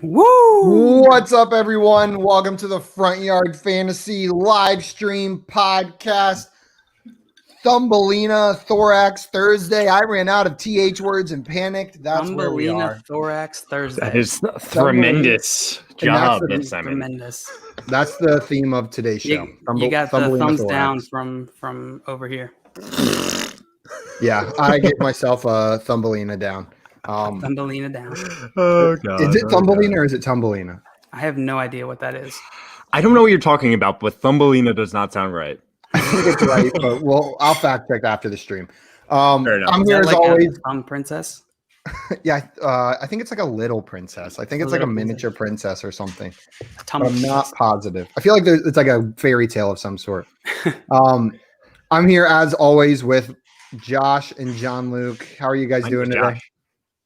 Woo! What's up, everyone? Welcome to the Front Yard Fantasy live stream podcast. Thumbelina Thorax Thursday. I ran out of TH words and panicked. That's where we Thumbelina are. Thorax Thursday. That is a tremendous job, that's Simon. Tremendous. That's the theme of today's show. You got the Thumbelina thumbs Thorax. down from over here. Yeah, I gave myself a Thumbelina down. Thumbelina down. Oh god! Is it Thumbelina or is it Tumbelina? I have no idea what that is. I don't know what you're talking about, but Thumbelina does not sound right. I think it's right, but I'll fact check after the stream. Fair enough. I'm Is here that as like always. a thumb princess? Yeah, I think it's like a little princess. I think it's like a miniature princess or something. A tum But I'm not positive. I feel like it's like a fairy tale of some sort. I'm here as always with Josh and John Luke. How are you guys doing today? Josh.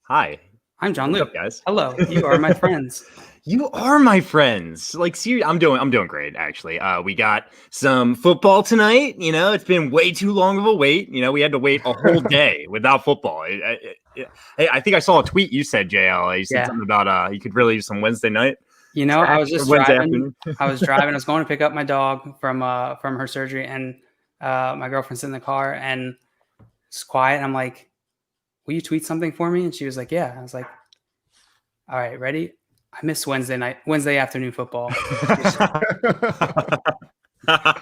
Hi. I'm John What's Luke. up, guys? Hello, you are my friends. You are my friends. Like, seriously, I'm doing great, actually. We got some football tonight. You know, it's been way too long of a wait. You know, we had to wait a whole day without football. Hey, I think I saw a tweet you said, JL. You said something about you could really use some Wednesday night. You know, I was just Wednesday driving. afternoon. I was going to pick up my dog from her surgery, and my girlfriend's in the car, and it's quiet. And I'm like, "Will you tweet something for me?" And she was like, "Yeah." I was like, "All right, ready." I miss Wednesday afternoon football.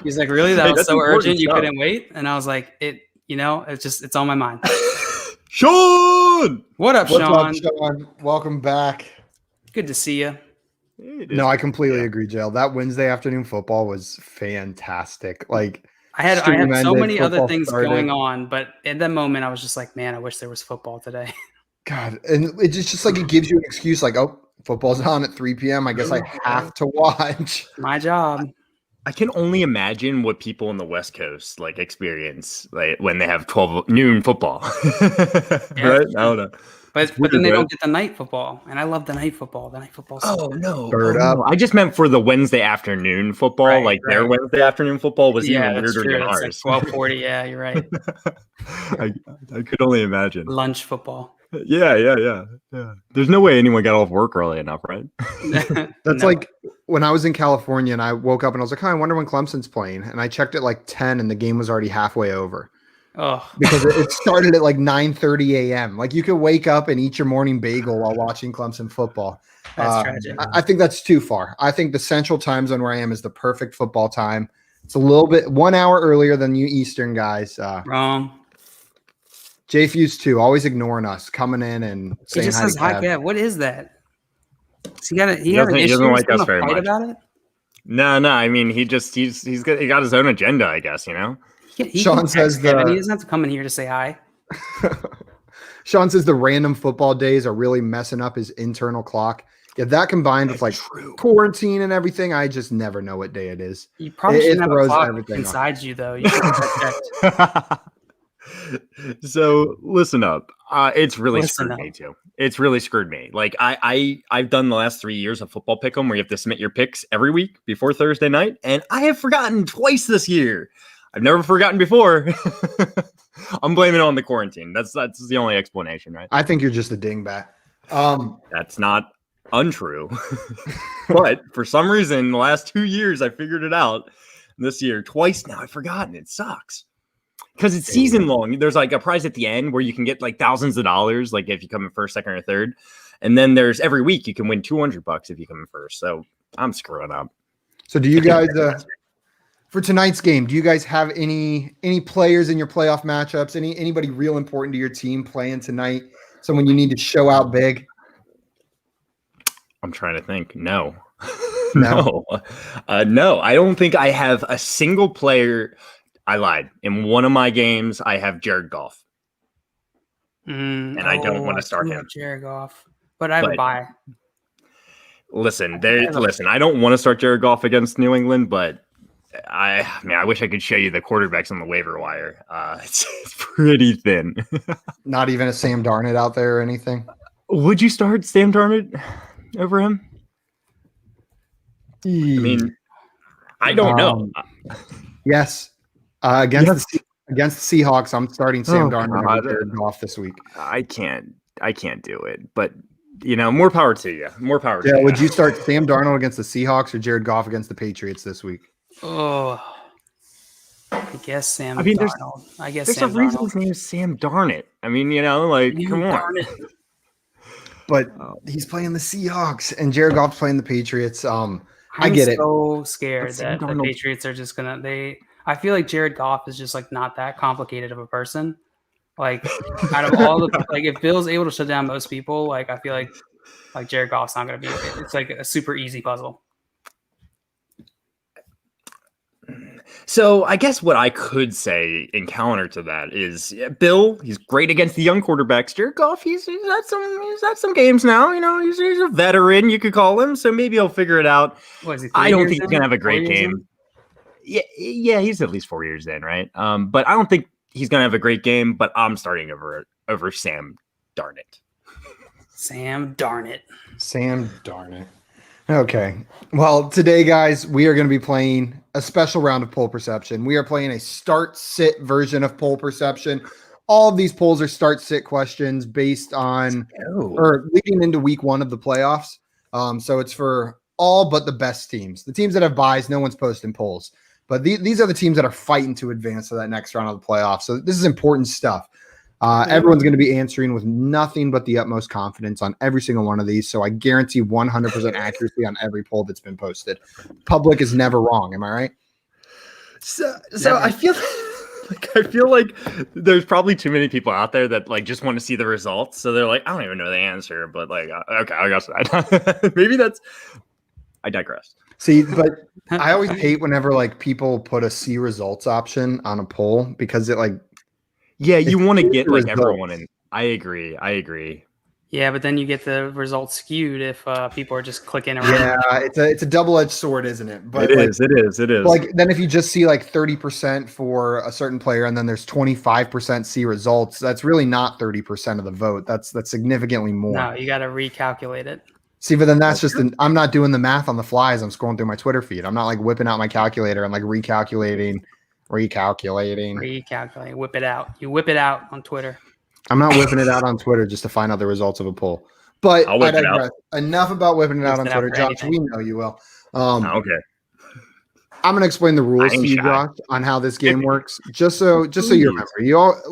He's like, "Really? That Hey, was that's so important urgent you stuff. couldn't wait?" And I was like, it's on my mind. Sean! What up, What's Sean? up, Sean? Welcome back. Good to see you. No, I completely agree, Jill. That Wednesday afternoon football was fantastic. Like I had stream so ended, many other football things started. going on, but at that moment, I was just like, man, I wish there was football today. God, and it's just like it gives you an excuse, like, oh, football's on at 3 p.m. I guess I have to watch. My job. I can only imagine what people in the West Coast like experience like when they have 12 noon football. Right? I don't know. But then they don't get the night football, and I love the night football. The night football. No. Bird up. I just meant for the Wednesday afternoon football. Right, Their Wednesday afternoon football was Yeah, even that's weirder true. than It's ours. like 12:40. Yeah, you're right. I could only imagine. Lunch football. Yeah. There's no way anyone got off work early enough, right? That's like when I was in California and I woke up and I was like, oh, I wonder when Clemson's playing. And I checked at like 10 and the game was already halfway over Oh, because it started at like 9:30 a.m. Like you could wake up and eat your morning bagel while watching Clemson football. that's tragic. I think that's too far. I think the central time zone where I am is the perfect football time. It's a little bit 1 hour earlier than you Eastern guys. Wrong. J Fuse too, always ignoring us, coming in and He saying just hi to says hi. Kev. Yeah, what is that? He got an doesn't- he issue. doesn't like He's gonna us very fight much. about it. No. I mean, he got his own agenda, I guess. You know. He Sean can says text Kevin. the- He doesn't have to come in here to say hi. Sean says the random football days are really messing up his internal clock. Yeah, that combined with like quarantine and everything, I just never know what day it is. You probably It shouldn't have a throws clock everything off. inside you, though. You should have checked. So listen up. It's really Listen screwed up. me too. It's really screwed me. Like I've done the last 3 years of football pick'em where you have to submit your picks every week before Thursday night, and I have forgotten twice this year. I've never forgotten before. I'm blaming it on the quarantine. That's the only explanation, right? I think you're just a dingbat. That's not untrue. But for some reason, the last 2 years, I figured it out. This year, twice now, I've forgotten. It sucks. Because it's season long. There's like a prize at the end where you can get like thousands of dollars, like if you come in first, second, or third. And then there's every week you can win $200 if you come in first. So I'm screwing up. So do you guys for tonight's game, do you guys have any players in your playoff matchups? Anybody real important to your team playing tonight? Someone you need to show out big? I'm trying to think. No. No? No, I don't think I have a single player. I lied. In one of my games, I have Jared Goff. And I don't want to start him. Jared Goff, but I have a But- bye. Listen, I don't want to start Jared Goff against New England, but I wish I could show you the quarterbacks on the waiver wire. It's pretty thin. Not even a Sam Darnold out there or anything? Would you start Sam Darnold over him? I mean, I don't know. Yes. Against the Seahawks, I'm starting Sam Oh, Darnold God. and Jared Goff this week. I can't do it. But more power to you. More power to Yeah, you. would you start Sam Darnold against the Seahawks or Jared Goff against the Patriots this week? Oh, I guess Sam I mean, Darnold. I guess There's Sam a reason Darnold. his name is Sam Darnett. I mean, like, come on. Darn it. But he's playing the Seahawks and Jared Goff's playing the Patriots. I I'm get it. so scared But Sam that the Darnold- Patriots are just gonna. I feel like Jared Goff is just like not that complicated of a person. Like out of all the like, if Bill's able to shut down most people, like I feel like Jared Goff's not gonna be. It's like a super easy puzzle. So I guess what I could say in counter to that is Bill, he's great against the young quarterbacks. Jared Goff, he's had some games now. He's a veteran, you could call him. So maybe he'll figure it out. What is he? I 3 don't years think he's in? gonna have a 4 great years in? game. Yeah, he's at least 4 years in, right? But I don't think he's gonna have a great game. But I'm starting over Sam Darnett. Sam Darnett. Sam Darnett. Okay. Well, today, guys, we are going to be playing a special round of poll perception. We are playing a start-sit version of poll perception. All of these polls are start-sit questions based on or leading into week 1 of the playoffs. So it's for all but the best teams. The teams that have buys, no one's posting polls. But these are the teams that are fighting to advance to that next round of the playoffs. So this is important stuff. Everyone's going to be answering with nothing but the utmost confidence on every single one of these. So I guarantee 100% accuracy on every poll that's been posted. Public is never wrong. Am I right? So I feel like there's probably too many people out there that like just want to see the results. So they're like, I don't even know the answer, but like, okay, I guess maybe I digress. See, but I always hate whenever like people put a see results option on a poll because it like, yeah, you want to get like results. everyone in. I agree. Yeah, but then you get the results skewed if people are just clicking around. yeah, it's a double-edged sword, isn't it? But It is. Like then if you just see like 30% for a certain player and then there's 25% see results, that's really not 30% of the vote. That's significantly more. No, you got to recalculate it. See, but then that's just I'm not doing the math on the fly as I'm scrolling through my Twitter feed. I'm not like whipping out my calculator and like recalculating. Recalculate. Whip it out. You whip it out on Twitter. I'm not whipping it out on Twitter just to find out the results of a poll. But I'll whip it out. Enough about whipping it out on Whip it out Twitter, for Josh. anything. We know you will. Okay. I'm going to explain the rules I to ain't you, shy. Josh, on how this game works, just so you remember.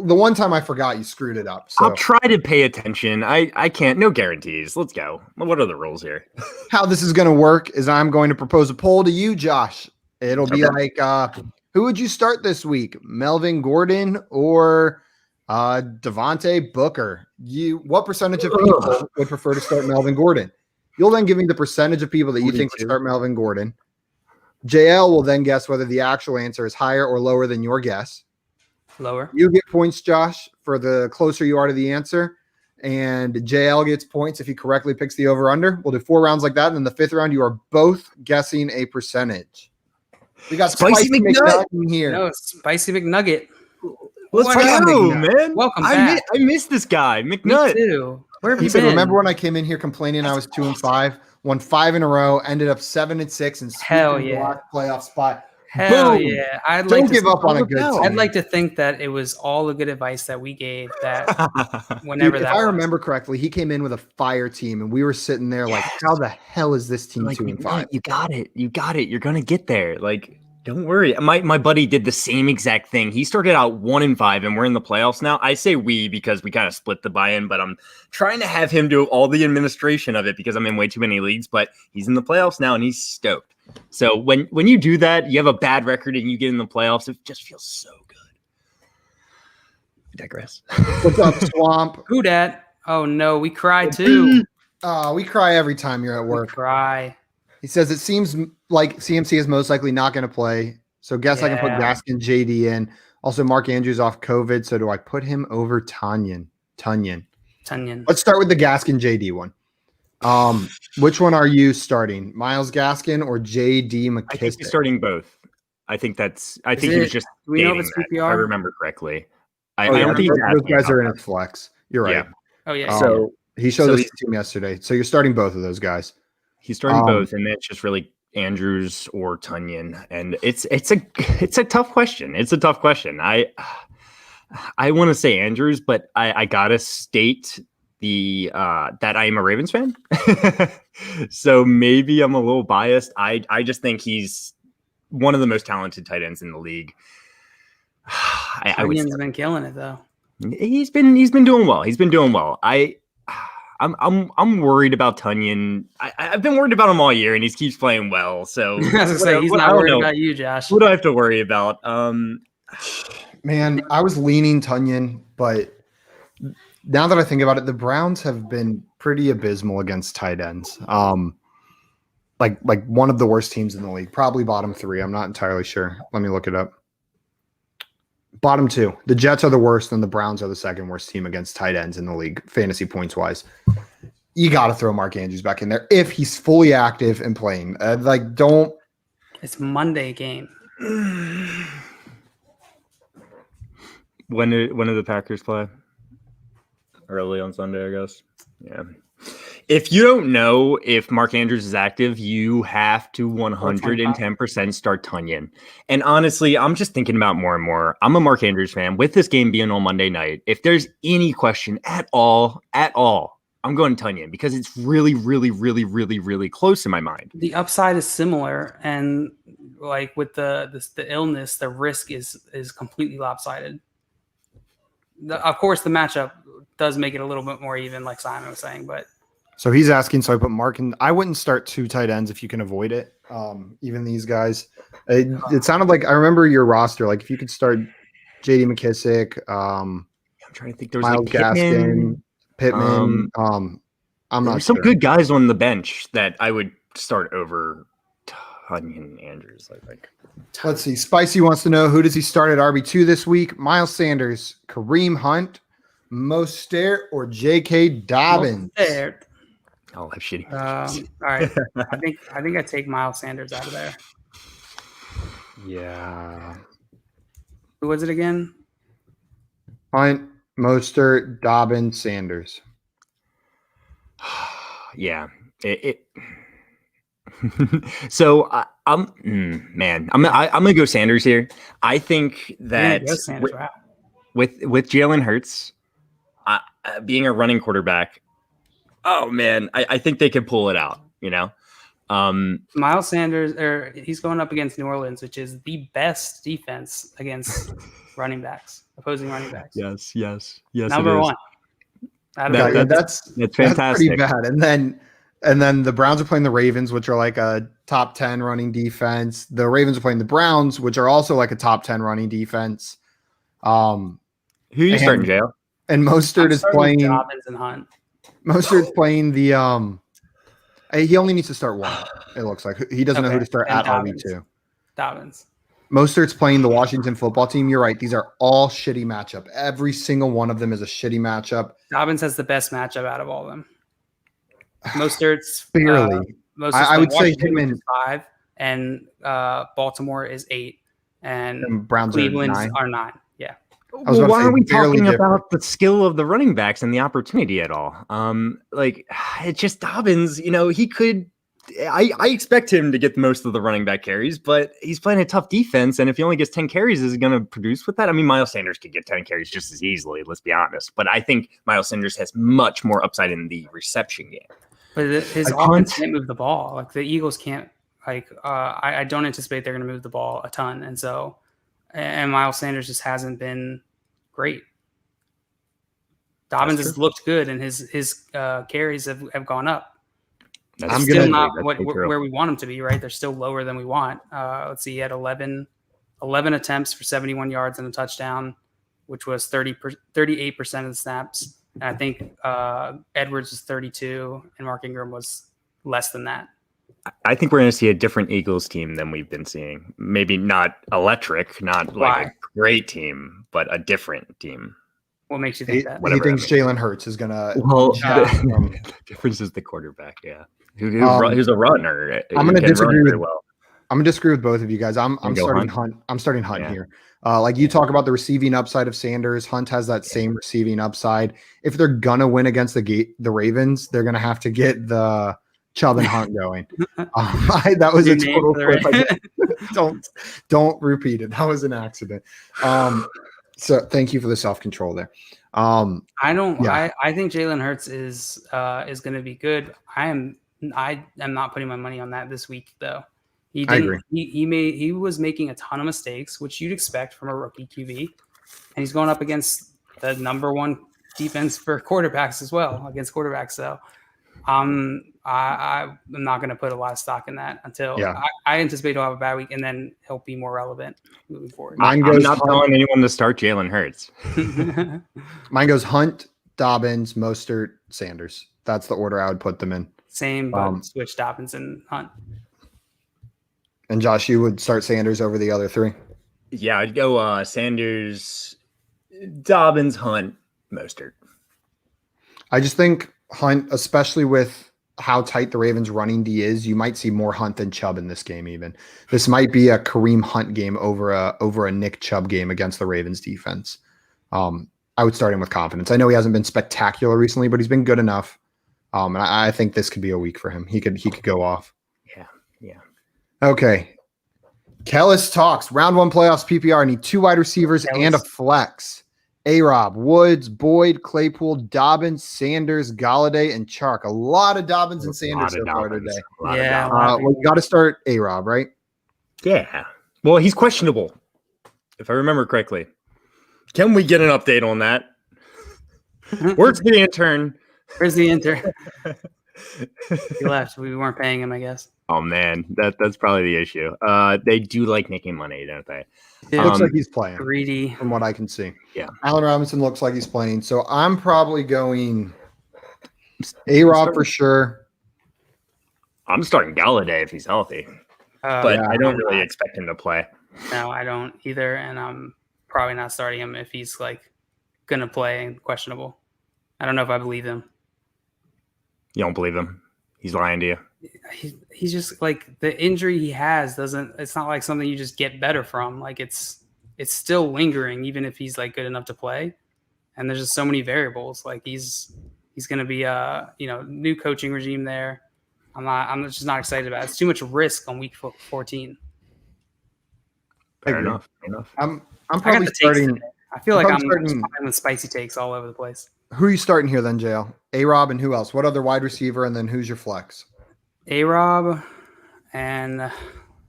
The one time I forgot, you screwed it up. So I'll try to pay attention. I can't. No guarantees. Let's go. What are the rules here? how this is going to work is I'm going to propose a poll to you, Josh. It'll be like, who would you start this week, Melvin Gordon or Devontae Booker? What percentage of people would prefer to start Melvin Gordon? You'll then give me the percentage of people that you think would 42. start Melvin Gordon. JL will then guess whether the actual answer is higher or lower than your guess. Lower. You get points, Josh, for the closer you are to the answer. And JL gets points if he correctly picks the over-under. We'll do 4 rounds like that. And then the 5th round, you are both guessing a percentage. We got Spicy McNugget in here. No, Spicy McNugget. Let's What go, up, McNutt? man. Welcome I back. missed this guy, Me McNutt. too. Where have He you said, been? remember when I came in here complaining I was 2-5, won 5 in a row, ended up 7-6, and Hell squeaked in the yeah. last playoff spot. Hell Boom. yeah. I'd Don't like to give up on a good about? team. I'd like to think that it was all the good advice that we gave that Dude, whenever if that I was. remember correctly, he came in with a fire team, and we were sitting there like, how the hell is this team Like, 2-5? You got it. You're gonna get there. Like, don't worry. My buddy did the same exact thing. He started out 1-5, and we're in the playoffs now. I say we because we kind of split the buy-in, but I'm trying to have him do all the administration of it because I'm in way too many leagues. But he's in the playoffs now, and he's stoked. So when you do that, you have a bad record, and you get in the playoffs. It just feels so good. I digress. What's up, Swamp? Who dat? Oh no, we cry too. We cry every time you're at We work. cry. He says it seems like CMC is most likely not going to play. So guess I can put Yeah. Gaskin JD in. Also, Mark Andrews off COVID. So do I put him over Tunyon? Tunyon. Let's start with the Gaskin JD one. Which one are you starting? Miles Gaskin or JD I think McKissick? he's starting both. I think he was just Do we know if dating it's that, if I PPR? remember correctly. I Oh, yeah, don't think he's those asking guys are in about a flex. You're right. Yeah. Oh yeah. So he showed so us he- the team yesterday. So you're starting both of those guys. He's starting Um, both, and it's just really Andrews or Tunyon, and it's a tough question. It's a tough question. I want to say Andrews, but I gotta state that I am a Ravens fan. So maybe I'm a little biased. I just think he's one of the most talented tight ends in the league. I would Tonyan's been killing it though. he's been doing well. He's been doing well. I'm worried about Tonyan. I've been worried about him all year, and he keeps playing well. So I was gonna say, he's not worried about you, Josh. What do I have to worry about? Man, I was leaning Tonyan, but now that I think about it, the Browns have been pretty abysmal against tight ends. Like one of the worst teams in the league, probably bottom 3. I'm not entirely sure. Let me look it up. Bottom 2. The Jets are the worst, and the Browns are the second worst team against tight ends in the league, fantasy points wise. You got to throw Mark Andrews back in there if he's fully active and playing. Don't. It's Monday game. When do the Packers play? Early on Sunday, I guess. Yeah. If you don't know if Mark Andrews is active, you have to 110% start Tonyan. And honestly, I'm just thinking about more and more. I'm a Mark Andrews fan. With this game being on Monday night, if there's any question at all, I'm going Tonyan because it's really, really, really, really, really close in my mind. The upside is similar, and like with the illness, the risk is completely lopsided. Of course, the matchup does make it a little bit more even, like Simon was saying, but. So he's asking, so I put Mark in. I wouldn't start 2 tight ends if you can avoid it. Even these guys. It sounded like I remember your roster. Like if you could start J.D. McKissick, I'm trying to think. There was Myles like Pittman. I'm not there's some sure. good guys on the bench that I would start over Tonyan Andrews, I think. Let's see. Spicy wants to know, who does he start at RB2 this week? Miles Sanders, Kareem Hunt, Mostert, or J.K. Dobbins? Mostert. I'll have shitty. All right. I think I take Miles Sanders out of there. Yeah. Who was it again? Hunt, Mostert, Dobbins, Sanders. Yeah. So I'm gonna go Sanders here. I think that Yeah, Sanders, wow. with Jalen Hurts being a running quarterback, oh man, I think they could pull it out. You know, Miles Sanders, he's going up against New Orleans, which is the best defense against opposing running backs. Yes. Number one. That's fantastic. That's pretty bad. And then the Browns are playing the Ravens, which are like a top 10 running defense. The Ravens are playing the Browns, which are also like a top 10 running defense. Who are you starting, Jail? And Mostert is playing Dobbins and Hunt. Mostert's playing the he only needs to start one. It looks like he doesn't know who to start at RB2. Dobbins. Mostert's playing the Washington football team. You're right. These are all shitty matchup. Every single one of them is a shitty matchup. Dobbins has the best matchup out of all of them. Mostert's barely. I would say him in 5, and Baltimore is 8, and Browns Cleveland's are 9. are 9. Yeah. Well, why aren't we talking about the skill of the running backs and the opportunity at all? It's just Dobbins. You know, he could. I expect him to get most of the running back carries, but he's playing a tough defense, and if he only gets 10 carries, is he going to produce with that? I mean, Miles Sanders could get 10 carries just as easily. Let's be honest. But I think Miles Sanders has much more upside in the reception game. But his offense can't move the ball. Like the Eagles can't. I don't anticipate they're going to move the ball a ton, and Miles Sanders just hasn't been great. Dobbins has looked good, and his carries have gone up. That's still not where we want him to be, right? They're still lower than we want. Let's see, he had 11 attempts for 71 yards and a touchdown, which was 38% of the snaps. And I think Edwards was 32, and Mark Ingram was less than that. I think we're going to see a different Eagles team than we've been seeing. Maybe not electric, not like a great team, but a different team. What makes you think that? He thinks Jalen Hurts is going to. Well, the difference is the quarterback. Yeah, who's a runner. I'm going to disagree with. Well. I'm going to disagree with both of you guys. I'm starting Hunt. I'm starting Hunt here. Like you talk about the receiving upside of Sanders, Hunt has that same receiving upside. If they're gonna win against the Ravens, they're gonna have to get the Chubb and Hunt going. That was a total clip. Don't repeat it. That was an accident. So thank you for the self-control there. I don't. Yeah. I think Jalen Hurts is going to be good. I am not putting my money on that this week though. He I didn't. agree. He was making a ton of mistakes, which you'd expect from a rookie QB, and he's going up against the number one defense for quarterbacks as well against quarterbacks. So, I'm not going to put a lot of stock in that until Yeah. I anticipate he'll have a bad week, and then he'll be more relevant moving forward. Mine I'm goes not Hunt, telling anyone to start Jalen Hurts. mine goes Hunt, Dobbins, Mostert, Sanders. That's the order I would put them in. Same, but switch Dobbins and Hunt. And Josh, you would start Sanders over the other three? Yeah, I'd go Sanders, Dobbins, Hunt, Mostert. I just think Hunt, especially with how tight the Ravens running D is, you might see more Hunt than Chubb in this game. Even this might be a Kareem Hunt game over a Nick Chubb game against the Ravens defense. I would start him with confidence. I know he hasn't been spectacular recently, but he's been good enough. And I think this could be a week for him. He could go off. Yeah. Okay. Kellis talks. Round 1 playoffs PPR. Need 2 wide receivers and a flex. A-Rob, Woods, Boyd, Claypool, Dobbins, Sanders, Galladay, and Chark. A lot of Dobbins and Sanders so far today. Yeah. Well, you got to start A-Rob, right? Yeah. Well, he's questionable, if I remember correctly. Can we get an update on that? Where's the intern? Where's the intern? He left. We weren't paying him, I guess. Oh man, that's probably the issue. They do like making money, don't they? Yeah. Looks like he's playing, Greedy. from what I can see. Yeah. Allen Robinson looks like he's playing. So I'm probably going A-Rob for sure. I'm starting Galladay if he's healthy, but yeah, I don't really expect him to play. No, I don't either, and I'm probably not starting him if he's like gonna play and questionable. I don't know if I believe him. You don't believe him? He's lying to you. He's just like the injury he has doesn't. It's not like something you just get better from. Like it's still lingering, even if he's like good enough to play. And there's just so many variables. Like he's gonna be new coaching regime there. I'm just not excited about it. It's too much risk on week 14. Fair enough. I'm I got probably the takes starting. today. I feel like I'm starting- with spicy takes all over the place. Who are you starting here then, JL? A-Rob and who else? What other wide receiver? And then who's your flex? A-Rob and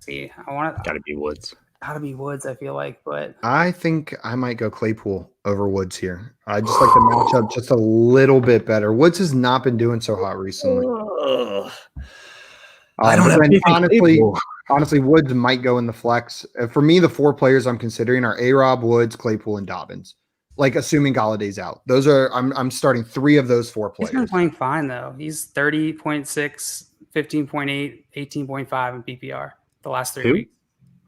see, I want it. Got to be Woods. Gotta be Woods, I feel like, but I think I might go Claypool over Woods here. I just like the matchup just a little bit better. Woods has not been doing so hot recently. I don't have anything honestly, Woods might go in the flex. For me, the 4 players I'm considering are A-Rob, Woods, Claypool, and Dobbins. Like assuming Galladay's out. Those are I'm starting 3 of those 4 he's been players. playing fine though. He's 30.6, 15.8, 18.5 in PPR the last 3 Who? weeks.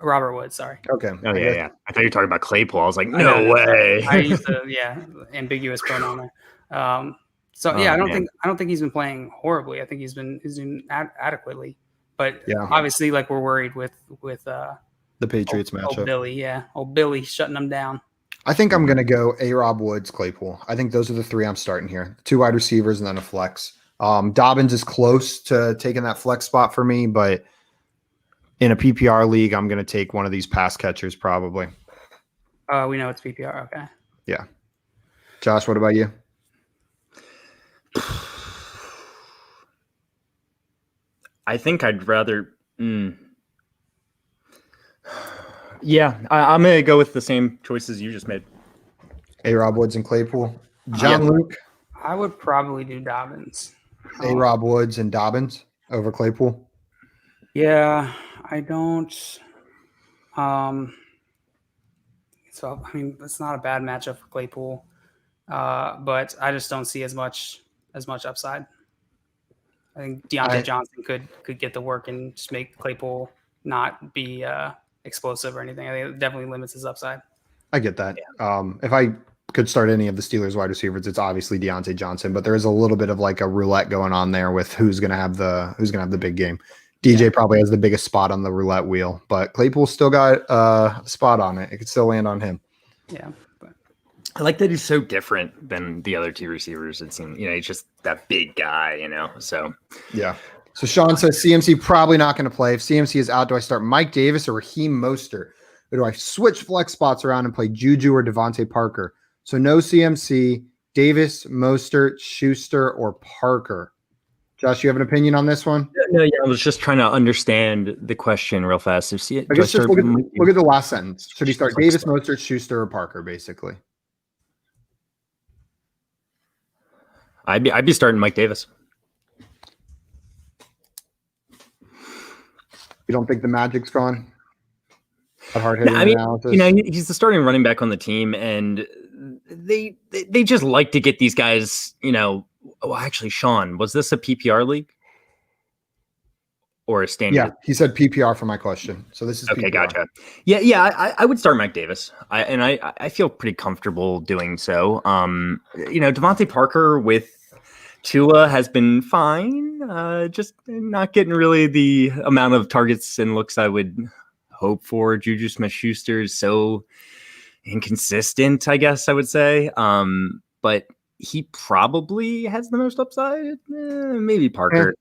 Robert Woods, sorry. Okay. Oh yeah. I thought you were talking about Claypool. I was like, I no know. way. I used the ambiguous pronoun there. I don't think he's been playing horribly. I think he's doing adequately. But Yeah. obviously, like we're worried with The Patriots old matchup. Billy, old Billy shutting them down. I think I'm going to go A-Rob, Woods, Claypool. I think those are the 3 I'm starting here. 2 wide receivers and then a flex. Dobbins is close to taking that flex spot for me, but in a PPR league, I'm going to take one of these pass catchers probably. We know it's PPR. Okay. Yeah. Josh, what about you? I think I'd rather. Yeah, I'm going to go with the same choices you just made. A-Rob, Woods, and Claypool. John Luke, I would probably do Dobbins. A-Rob, Woods, and Dobbins over Claypool. Yeah, I don't. So I mean, it's not a bad matchup for Claypool, but I just don't see as much upside. I think Deontay Johnson could get the work and just make Claypool not be explosive or anything. I think it definitely limits his upside. I get that. Yeah. If I could start any of the Steelers wide receivers, it's obviously Deontay Johnson, but there is a little bit of like a roulette going on there with who's going to have the big game. DJ probably has the biggest spot on the roulette wheel, but Claypool still got a spot on it. It could still land on him. Yeah. But I like that he's so different than the other 2 receivers. It seems, he's just that big guy, so. Yeah. So Sean says CMC probably not going to play. If CMC is out, do I start Mike Davis or Raheem Mostert? or do I switch flex spots around and play Juju or Devontae Parker? So no CMC, Davis, Mostert, Schuster, or Parker. Josh, you have an opinion on this one? No, I was just trying to understand the question real fast. I guess just look at the last sentence. Should he start Davis, Mostert, Schuster, or Parker, basically? I'd be starting Mike Davis. You don't think the magic's gone? Hard-hitting analysis. He's the starting running back on the team, and they just like to get these guys, Oh, actually, Sean, was this a PPR league or a standard? Yeah, he said PPR for my question. So this is okay. PPR. Gotcha. Yeah. I would start Mike Davis. I feel pretty comfortable doing so. Devontae Parker with Tua has been fine. Just not getting really the amount of targets and looks I would hope for. Juju Smith-Schuster is so inconsistent, I guess I would say. But he probably has the most upside. Maybe Parker.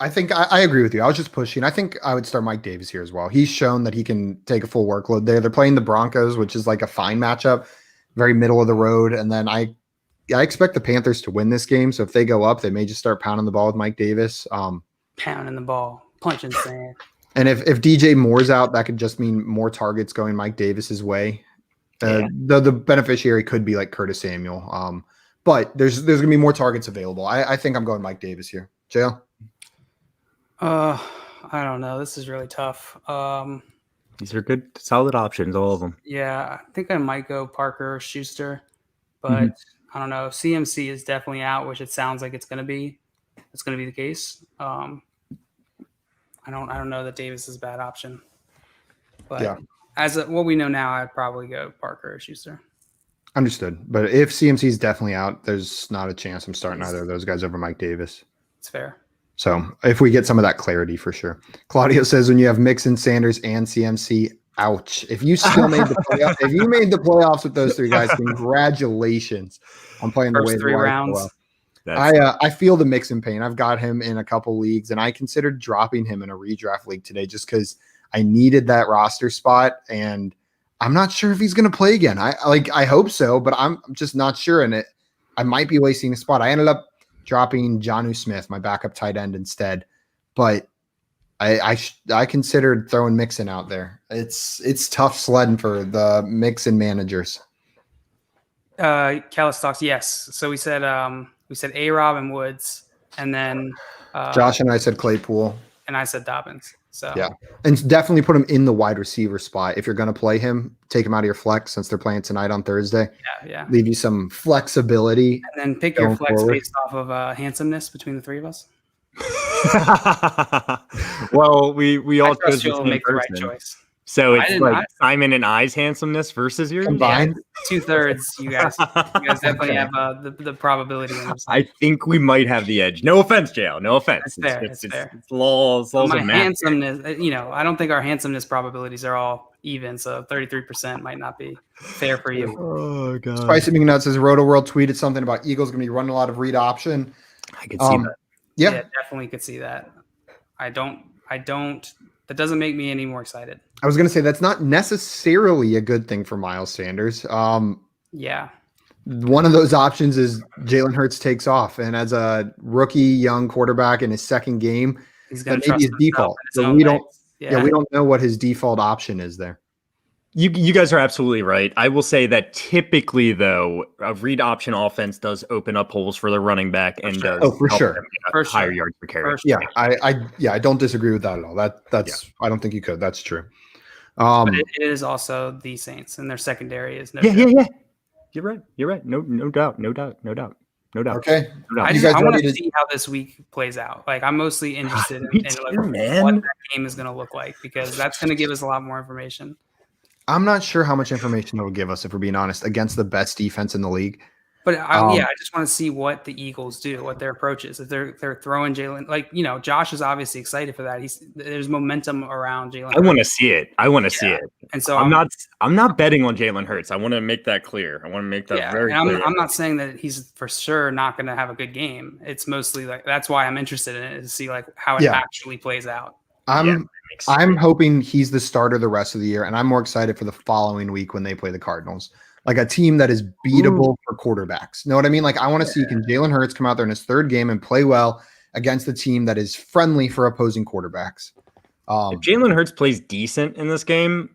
I think I agree with you. I was just pushing. I think I would start Mike Davis here as well. He's shown that he can take a full workload there. They're playing the Broncos, which is like a fine matchup, very middle of the road. And then I expect the Panthers to win this game. So if they go up, they may just start pounding the ball with Mike Davis. Pounding the ball, punching sand. And if DJ Moore's out, that could just mean more targets going Mike Davis's way. The beneficiary could be like Curtis Samuel. But there's going to be more targets available. I think I'm going Mike Davis here. JL? I don't know. This is really tough. These are good, solid options, all of them. Yeah, I think I might go Parker or Schuster, but I don't know. CMC is definitely out, which it sounds like it's going to be. It's going to be the case. I don't know that Davis is a bad option, but what we know now, I'd probably go Parker or Schuster. Understood. But if CMC is definitely out, there's not a chance I'm starting either of those guys over Mike Davis. It's fair. So if we get some of that clarity for sure. Claudio says when you have Mixon, Sanders, and CMC, ouch. If you still made the playoffs, if you made the playoffs with those three guys, congratulations on playing First the way 3 rounds. I feel the Mixon pain. I've got him in a couple leagues, and I considered dropping him in a redraft league today just because I needed that roster spot, and I'm not sure if he's going to play again. I hope so, but I'm just not sure. And I might be wasting a spot. I ended up dropping Jonnu Smith, my backup tight end, instead. But I considered throwing Mixon out there. It's tough sledding for the Mixon managers. Calistox, yes. So we said A-Rob and Woods, and then Josh and I said Claypool, and I said Dobbins. So yeah, and definitely put him in the wide receiver spot if you're going to play him. Take him out of your flex since they're playing tonight on Thursday. Yeah. Leave you some flexibility, and then pick your flex based off of handsomeness between the three of us. Well, we all chose you'll make the right choice. So it's like Simon and I's handsomeness versus yours combined. Yeah, 2/3. You guys definitely have the probability. I think we might have the edge. No offense, JL. No offense. It's fair. It's laws my handsomeness. I don't think our handsomeness probabilities are all even. So 33% might not be fair for you. Oh god. Spicy McNuts says Roto World tweeted something about Eagles going to be running a lot of read option. I could see that. Yeah, definitely could see that. I don't. That doesn't make me any more excited. I was going to say that's not necessarily a good thing for Miles Sanders. Yeah. One of those options is Jalen Hurts takes off, and as a rookie young quarterback in his second game, that may be his default. So we don't know what his default option is there. You guys are absolutely right. I will say that typically, though, a read option offense does open up holes for the running back and does help higher yards per carry. Yeah, I don't disagree with that at all. I don't think you could. That's true. But it is also the Saints, and their secondary is yeah. You're right. No doubt. Okay. I want to see how this week plays out. Like, I'm mostly interested in what that game is going to look like, because that's going to give us a lot more information. I'm not sure how much information it'll give us, if we're being honest, against the best defense in the league. But I just want to see what the Eagles do, what their approach is. If they're throwing Jalen, Josh is obviously excited for that. There's momentum around Jalen. I want to see it. See it. And so I'm not betting on Jalen Hurts. I want to make that clear. I want to make that very clear. I'm not saying that he's for sure not going to have a good game. It's mostly like that's why I'm interested in it, to see like how it actually plays out. I'm hoping he's the starter the rest of the year, and I'm more excited for the following week when they play the Cardinals. Like a team that is beatable for quarterbacks. Know what I mean? Like I want to see can Jalen Hurts come out there in his third game and play well against a team that is friendly for opposing quarterbacks. If Jalen Hurts plays decent in this game,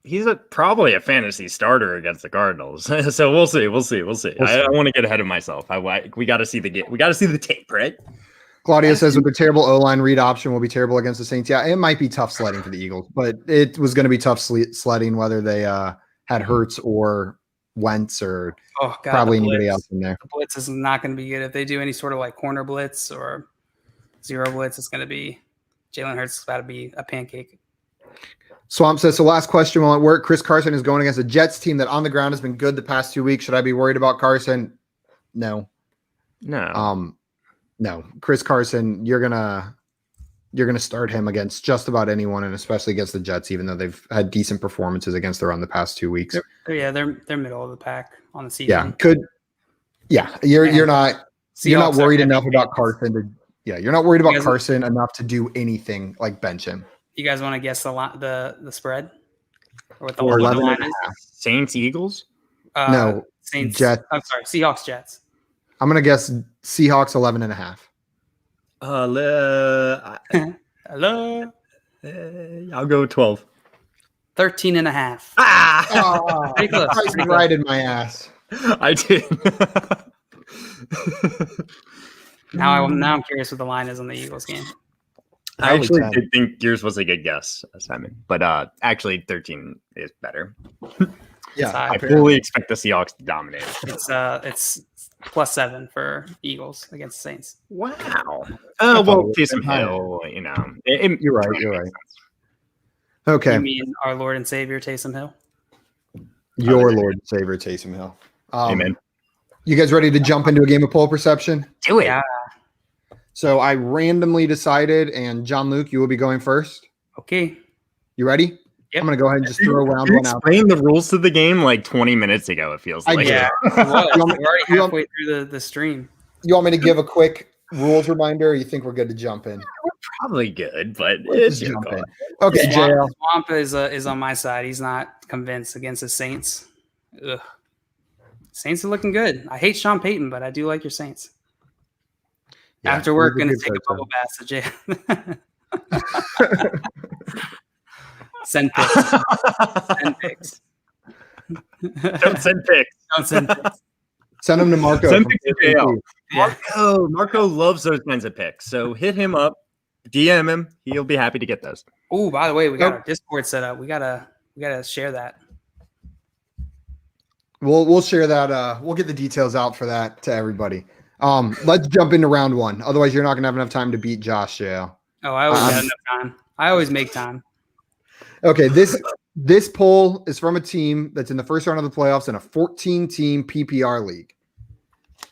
he's probably a fantasy starter against the Cardinals. So we'll see. I want to get ahead of myself. We got to see the game. We got to see the tape, right? Claudia says with the terrible O-line read option will be terrible against the Saints. Yeah, it might be tough sledding for the Eagles, but it was going to be tough sledding whether they had Hurts or Wentz or probably anybody else in there. The blitz is not going to be good. If they do any sort of like corner blitz or zero blitz, it's going to be Jalen Hurts is about to be a pancake. Swamp says, so last question while at work, Chris Carson is going against a Jets team that on the ground has been good the past 2 weeks. Should I be worried about Carson? No. No. Chris Carson, you're gonna start him against just about anyone, and especially against the Jets, even though they've had decent performances against the run the past 2 weeks. They're middle of the pack on the season. You're not worried enough about Carson you're not worried about Carson enough to do anything like bench him. You guys want to guess the spread? Or what the 11 line is? Saints, Eagles? No. Saints. Jets. I'm sorry, Seahawks, Jets. I'm going to guess Seahawks 11.5. Hello? I'll go 12. 13.5. Ah! Pretty close. Price right in my ass. I did. Now I'm curious what the line is on the Eagles game. I actually did think yours was a good guess, Simon, but actually 13 is better. Yeah, I fully expect the Seahawks to dominate. It's +7 for Eagles against the Saints. Wow. Oh well, Taysom Hill. You know, you're right. Okay. You mean our Lord and Savior Taysom Hill? Your Lord and Savior Taysom Hill. Amen. You guys ready to jump into a game of poll perception? Do it. Yeah. So I randomly decided, and John Luke, you will be going first. Okay. You ready? Yep. I'm going to go ahead and just throw round You one out. explained the rules to the game like 20 minutes ago, it feels like. Yeah. We're already halfway through the stream. You want me to give a quick rules reminder, or you think we're good to jump in? Probably good, but Let's it's your jump call. in. Okay, JL. Swamp is on my side. He's not convinced against the Saints. Ugh. Saints are looking good. I hate Sean Payton, but I do like your Saints. Yeah, After work, going to he's a take good a bubble bath to jail. Send pics. Send pics. Don't send pics. Don't send pics. Send them to Marco. Send from pics to KFC. JL. Marco loves those kinds of picks. So hit him up, DM him. He'll be happy to get those. Oh, by the way, we got our Discord set up. We gotta share that. We'll share that. We'll get the details out for that to everybody. Let's jump into round one. Otherwise, you're not gonna have enough time to beat Josh, JL. Oh, I always got enough time. I always make time. Okay, this poll is from a team that's in the first round of the playoffs in a 14-team PPR league.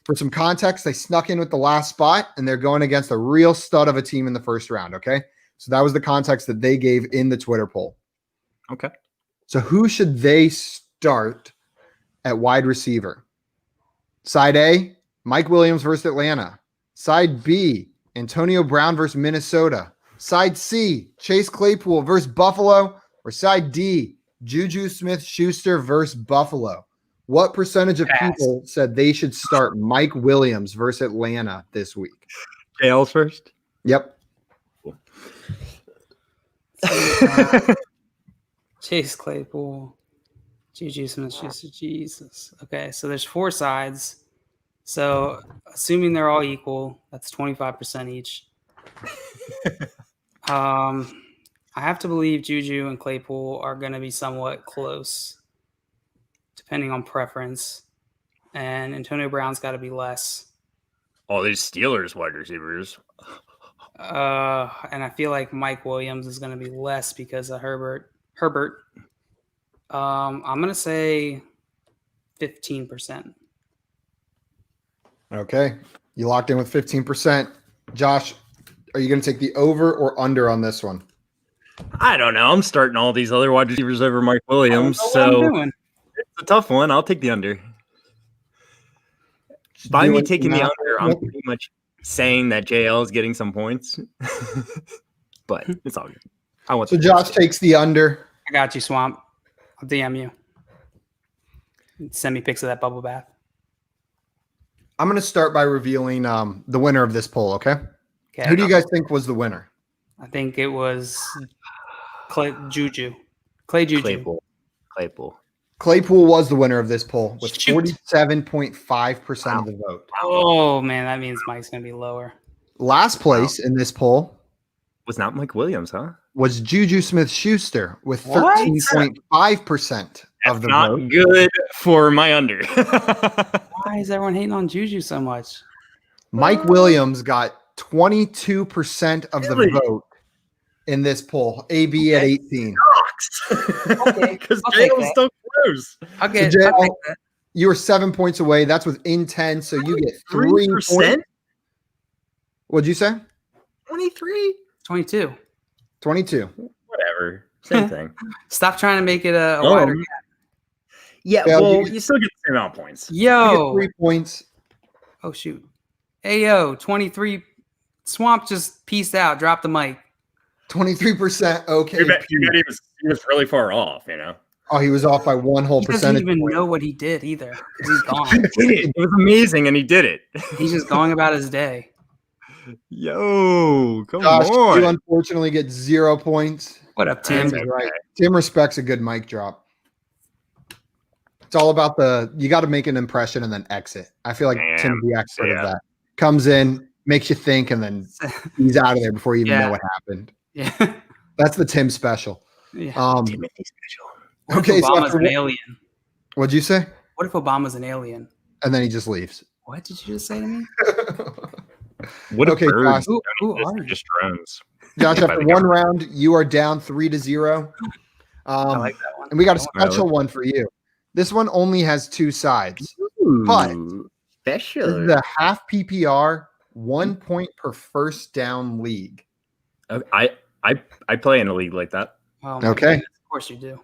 For some context, they snuck in with the last spot, and they're going against a real stud of a team in the first round, okay? So that was the context that they gave in the Twitter poll. Okay. So who should they start at wide receiver? Side A, Mike Williams versus Atlanta. Side B, Antonio Brown versus Minnesota. Side C, Chase Claypool versus Buffalo. Or side D, Juju Smith-Schuster versus Buffalo. What percentage of people said they should start Mike Williams versus Atlanta this week? JL's first? Yep. Chase Claypool, Juju Smith-Schuster, Jesus. Okay, so there's 4 sides. So assuming they're all equal, that's 25% each. I have to believe Juju and Claypool are going to be somewhat close, depending on preference. And Antonio Brown's got to be less. All these Steelers wide receivers. And I feel like Mike Williams is going to be less because of Herbert. I'm going to say 15%. Okay. You locked in with 15%. Josh, are you going to take the over or under on this one? I don't know. I'm starting all these other wide receivers over Mike Williams, I don't know what I'm so doing. it's a tough one. I'll take the under. By me taking the under, I'm pretty much saying that JL is getting some points, but it's all good. I want So the Josh Bulls. takes the under. I got you, Swamp. I'll DM you. Send me pics of that bubble bath. I'm going to start by revealing the winner of this poll, okay? Okay. Who do you guys think was the winner? I think it was Clay Juju. Clay Juju. Claypool. Claypool was the winner of this poll with Shoot. 47.5% of the vote. Oh man, that means Mike's gonna be lower. Last place in this poll Was not Mike Williams, huh? was Juju Smith-Schuster with What? 13.5% of the Not vote. good for my under. Why is everyone hating on Juju so much? Mike Williams got 22% of the Really? vote in this poll. AB at 18. Okay, Because I'll take Jalen's that. still close. I'll get Jay, I'll take that. You were 7 points away. That's within 10. So you get 3 points. 3%? What'd you say? 23? 22. 22. Whatever. Same thing. Stop trying to make it a Oh. wider gap. Yeah, Yeah, well, you- you still get the same amount of points. You get Yo. 3 points. Oh shoot. Ayo, 23. Swamp just pieced out. Drop the mic. 23%. Okay. You bet he was really far off, you know? Oh, he was off by one whole He doesn't percentage even point. know what he did either. 'Cause he's He gone. did it. It was amazing, and he did it. He's just going about his day. Yo, come Josh, on. you unfortunately get 0 points. What up, Tim? That's Right. okay. Tim respects a good mic drop. It's all about you got to make an impression and then exit. I feel like Damn. Tim's the expert Yeah. of that. Comes in, makes you think, and then he's out of there before you even Yeah. know what happened. Yeah. That's the Tim special. Yeah. Timothy special. What okay, if so Obama's after an alien? what'd you say? What if Obama's an alien? And then he just leaves. What did you just say to me? What Okay, a bird. Josh. Who are you? Just drones. Josh, By after the one round, you are down 3-0. I like that one. And we got a That special one for you. This one only has 2 sides. But Ooh, This special. is a half PPR, 1 point per first down league. I play in a league like that. one. Oh, my Okay. goodness, of course you do.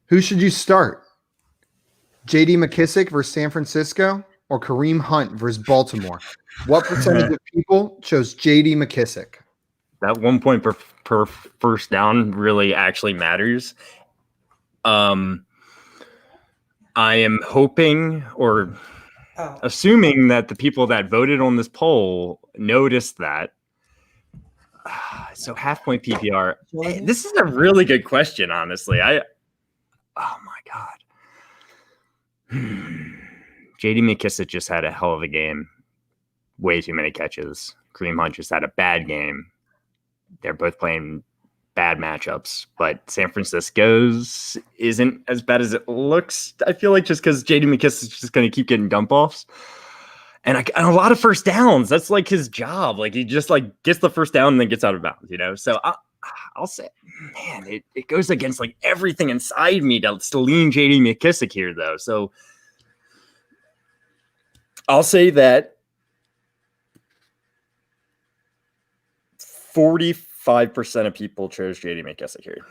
Who should you start? JD McKissick versus San Francisco or Kareem Hunt versus Baltimore? What percentage of people chose JD McKissick? That 1 point per first down really actually matters. I am hoping or Oh, assuming that the people that voted on this poll noticed that. So half point PPR. This is a really good question, honestly. Oh my god. JD McKissick just had a hell of a game. Way too many catches. Kareem Hunt just had a bad game. They're both playing bad matchups, but San Francisco's isn't as bad as it looks. I feel like just because JD McKissick's just going to keep getting dump offs. And a lot of first downs. That's like his job. Like he just like gets the first down and then gets out of bounds, you know? So I'll say, man, it goes against like everything inside me to lean JD McKissick here, though. So I'll say that 45% of people chose JD McKissick here.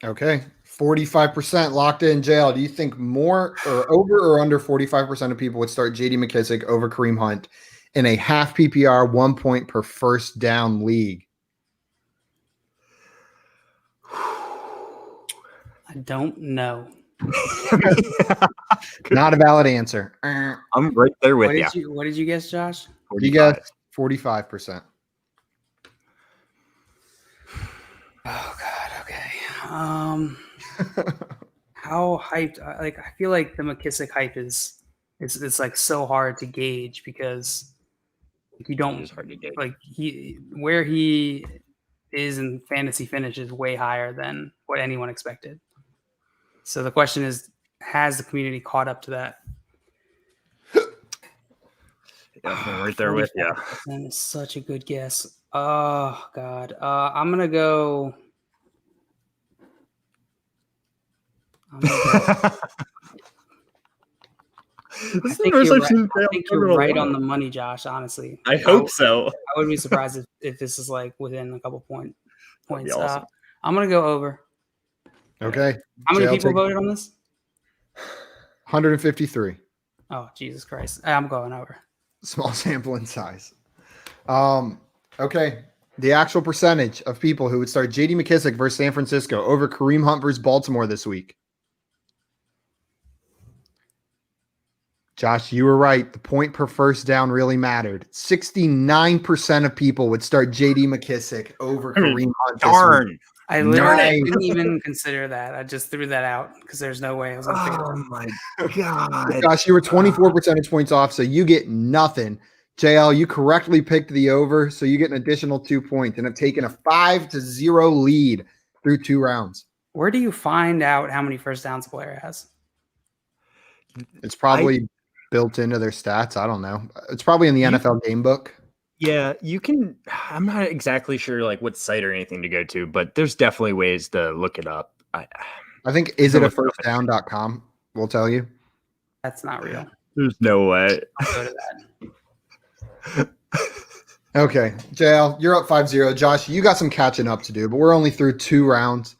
Okay. 45% locked in jail. Do you think more or over or under 45% of people would start JD McKissick over Kareem Hunt in a half PPR, 1 point per first down league? I don't know. Not a valid answer. I'm right there with you. What did you guess, Josh? You guessed 45%. Oh God. Okay. How hyped? I feel like the McKissick hype is it's like so hard to gauge because you don't It's hard to get. like where he is in fantasy finish is way higher than what anyone expected. So the question is, has the community caught up to that? I'm right there with you. That is such a good guess. Oh God. I'm gonna go. This is the first I've seen I think you're right on the money, Josh. Honestly, I hope so. I wouldn't be surprised if this is like within a couple points. That'd be awesome. I'm gonna go over. Okay. How many Jay, I'll people take voted on this? 153. Oh Jesus Christ! I'm going over. Small sample in size. Okay. The actual percentage of people who would start J.D. McKissick versus San Francisco over Kareem Hunt versus Baltimore this week. Josh, you were right. The point per first down really mattered. 69% of people would start J.D. McKissick over Kareem Hunt. Darn. I literally Nice. didn't even consider that. I just threw that out because there's no way I was going to figure it out. Oh my god. Josh, you were 24 percentage points off, so you get nothing. JL, you correctly picked the over, so you get an additional 2 points and have taken a 5-0 lead through 2 rounds. Where do you find out how many first downs a player has? It's probably built into their stats. I don't know. It's probably in the NFL game book. Yeah, you can. I'm not exactly sure like what site or anything to go to, but there's definitely ways to look it up. I think isitafirstdown.com will tell you. That's not real. There's no way. I'll go to that. Okay, JL, you're up 5-0. Josh, you got some catching up to do, but we're only through 2 rounds.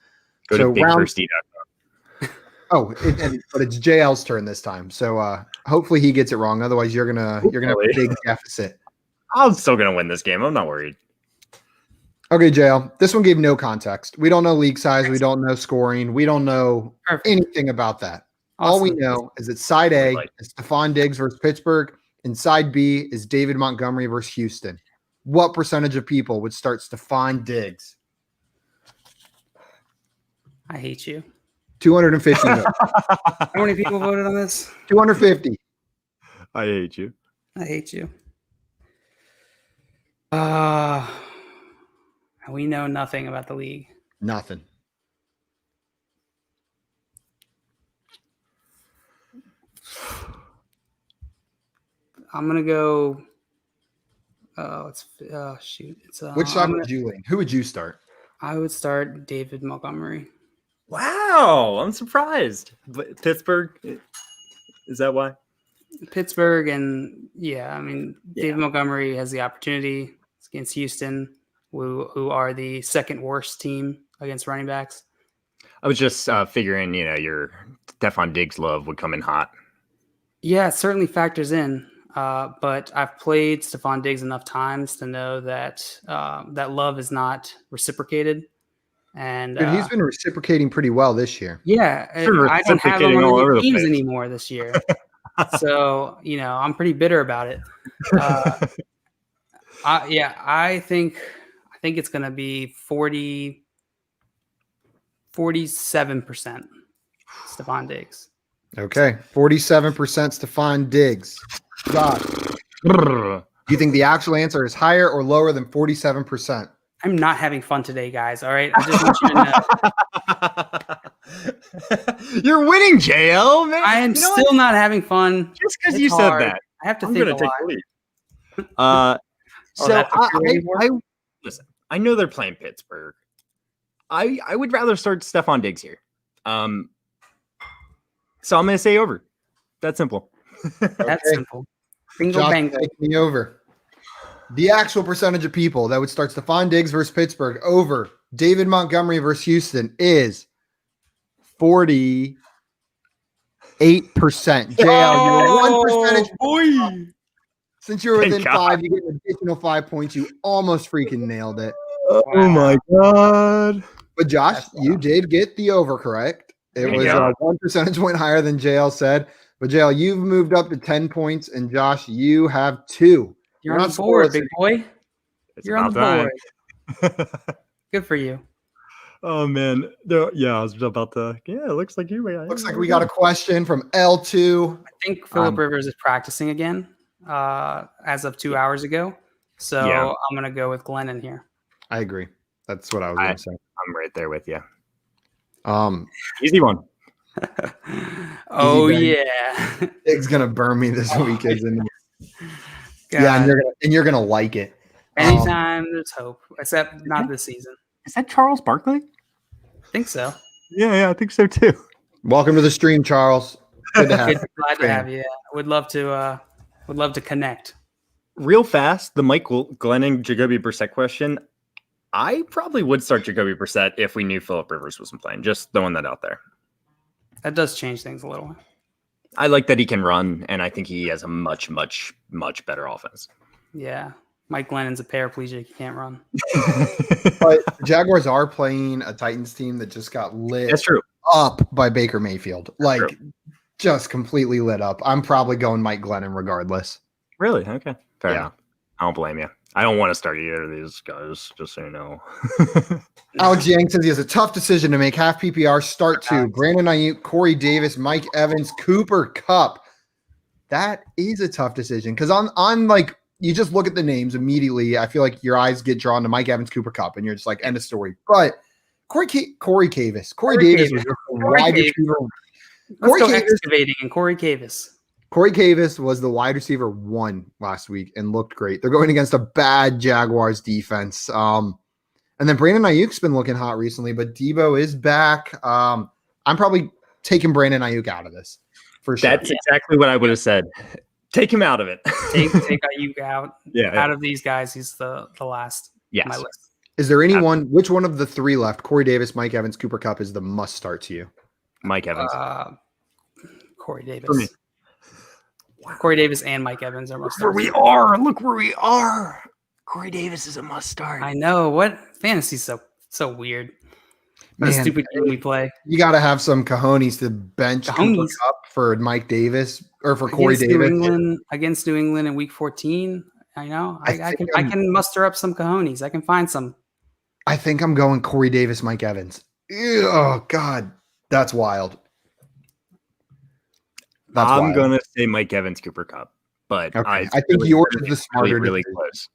Go So to round- bigfirsty.com. Oh, but it's JL's turn this time. So hopefully he gets it wrong. Otherwise, you're gonna have a big deficit. I'm still gonna win this game. I'm not worried. Okay, JL. This one gave no context. We don't know league size. We don't know scoring. We don't know Perfect. anything about that. All we Awesome. know is that side A Right. is Stephon Diggs versus Pittsburgh, and side B is David Montgomery versus Houston. What percentage of people would start Stephon Diggs? I hate you. 250 votes. How many people voted on this? 250. I hate you. I hate you. We know nothing about the league. Nothing. I'm gonna go. Shoot. It's Which side I'm would gonna- you lean? Who would you start? I would start David Montgomery. Wow, I'm surprised. But Pittsburgh, is that why? Pittsburgh, and I mean, Yeah. David Montgomery has the opportunity against Houston, who are the second worst team against running backs. I was just figuring, your Stephon Diggs love would come in hot. Yeah, it certainly factors in. But I've played Stephon Diggs enough times to know that that love is not reciprocated. And Dude, he's been reciprocating pretty well this year. yeah, Sure, I don't have him reciprocating all on over any the teams place. anymore this year. So, I'm pretty bitter about it. I think it's going to be 47% Stephon Diggs. Okay. 47% Stephon Diggs. Josh, do you think the actual answer is higher or lower than 47%? I'm not having fun today, guys. All right. I just want you to know. You're winning, JL, man. I am You know still what? not having fun. Just because It's you hard. said that. I have to I'm think going a to take lot. the lead. So that's what you're waiting for? listen. I know they're playing Pittsburgh. I would rather start Stephon Diggs here. So I'm going to say over. That's simple. That's Okay. simple. Bingo Josh bango. taking me over. The actual percentage of people that would start Stephon Diggs versus Pittsburgh over David Montgomery versus Houston is 48%. JL, you're 1% boy. Since you're Thank within God. 5, you get an additional 5 points. You almost freaking nailed it. Oh my God. But Josh, That's you did get the over correct. It There you was go. 1 percentage point higher than JL said. But JL, you've moved up to 10 points, and Josh, you have 2. You're We're on not the board, scoreless big boy. It's You're on the about board. time. Good for you. Oh man. Yeah, I was about to. Yeah, it looks like you. Looks like we got a question from L2. I think Philip Um, Rivers is practicing again as of 2 hours ago. So Yeah. I'm going to go with Glennon here. I agree. That's what I was going to say. I'm right there with you. Um, Easy one. Oh, Easy yeah. Diggs gonna burn me this week, isn't he? God. Yeah, and you're gonna like it. Anytime there's hope, except not this season. Is that Charles Barkley? I think so. Yeah, I think so too. Welcome to the stream, Charles. Good to have Good, you. glad to have you. Yeah. Would love to connect. Real fast, the Mike Glennon Jacoby Brissett question. I probably would start Jacoby Brissett if we knew Philip Rivers wasn't playing. Just throwing that out there. That does change things a little. I like that he can run, and I think he has a much, much, much better offense. Yeah. Mike Glennon's a paraplegic. He can't run. But the Jaguars are playing a Titans team that just got lit That's true. up by Baker Mayfield. Like, true. just completely lit up. I'm probably going Mike Glennon regardless. Really? Okay. Fair Yeah. enough. I don't blame you. I don't want to start either of these guys, just so you know. Alex Yang says he has a tough decision to make. Half PPR, start two. Brandon Ayuk, Corey Davis, Mike Evans, Cooper Kupp. That is a tough decision because on like you just look at the names immediately. I feel like your eyes get drawn to Mike Evans, Cooper Kupp, and you're just like end of story. But Corey Davis was just a wide receiver. Let's go excavating and Corey Davis. Corey Davis was the wide receiver 1 last week and looked great. They're going against a bad Jaguars defense. And then Brandon Ayuk's been looking hot recently, but Debo is back. I'm probably taking Brandon Ayuk out of this for sure. That's exactly what I would have said. Take him out of it. take Ayuk out. Out of these guys, he's the last on my list. Is there anyone? Which one of the 3 left? Corey Davis, Mike Evans, Cooper Kupp is the must start to you. Mike Evans. Corey Davis. For me. Corey Davis and Mike Evans are must Look where we are. Corey Davis is a must start. I know. What fantasy's so weird. What a stupid game we play. You got to have some cojones to bench Cooper Kupp for Mike Davis or for Corey Davis. Against New England in week 14. I know. I can muster up some cojones. I can find some. I think I'm going Corey Davis, Mike Evans. Ew, oh, God. That's wild. I'm going to say Mike Evans, Cooper Kupp. But okay. I think yours is the smarter. Really close.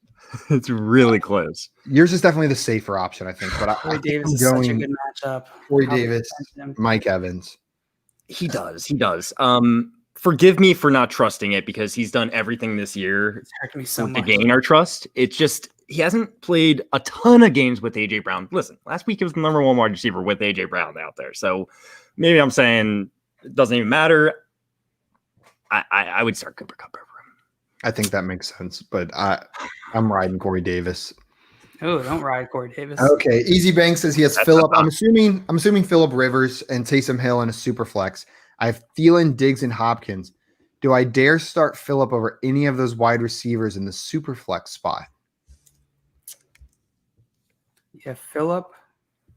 It's really close. Yours is definitely the safer option, I think. But Corey Davis is such a good matchup. Corey Davis, Mike Evans. He does. Forgive me for not trusting it because he's done everything this year to gain our trust. It's just he hasn't played a ton of games with AJ Brown. Listen, last week he was the number 1 wide receiver with AJ Brown out there. So maybe I'm saying it doesn't even matter. I would start Cooper Kupp over him. I think that makes sense, but I'm riding Corey Davis. Oh, don't ride Corey Davis. Okay, Easy Bank says he has Phillip. I'm assuming Phillip Rivers and Taysom Hill in a super flex. I have Thielen, Diggs, and Hopkins. Do I dare start Phillip over any of those wide receivers in the super flex spot? Yeah, Phillip.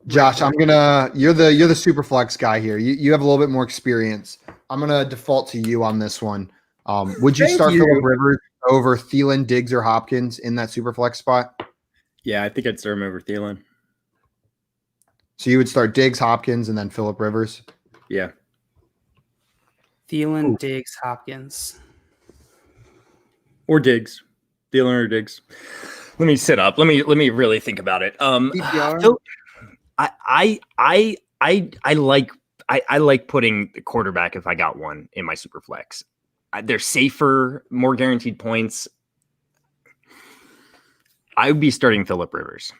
Josh, you're the super flex guy here. You have a little bit more experience. I'm gonna default to you on this one. Would you start Phillip Rivers over Thielen, Diggs, or Hopkins in that super flex spot? Yeah, I think I'd start him over Thielen. So you would start Diggs, Hopkins, and then Phillip Rivers? Yeah. Thielen, Diggs, Hopkins. Or Diggs. Thielen or Diggs. Let me sit up. Let me really think about it. So I like putting the quarterback if I got one in my super flex. They're safer, more guaranteed points. I would be starting Phillip Rivers.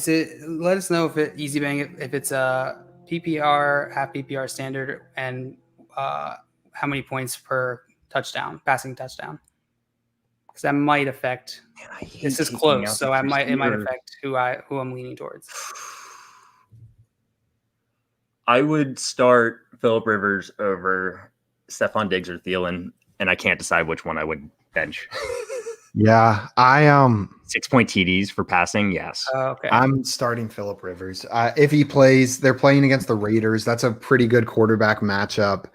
Let us know if it's a PPR, half PPR standard, and how many points per touchdown, passing touchdown. Because that might affect. This is close, so it might affect who I'm leaning towards. I would start Phillip Rivers over Stephon Diggs or Thielen, and I can't decide which one I would bench. Yeah, 6-point TDs for passing. Yes. Okay. I'm starting Phillip Rivers. If he plays, they're playing against the Raiders. That's a pretty good quarterback matchup.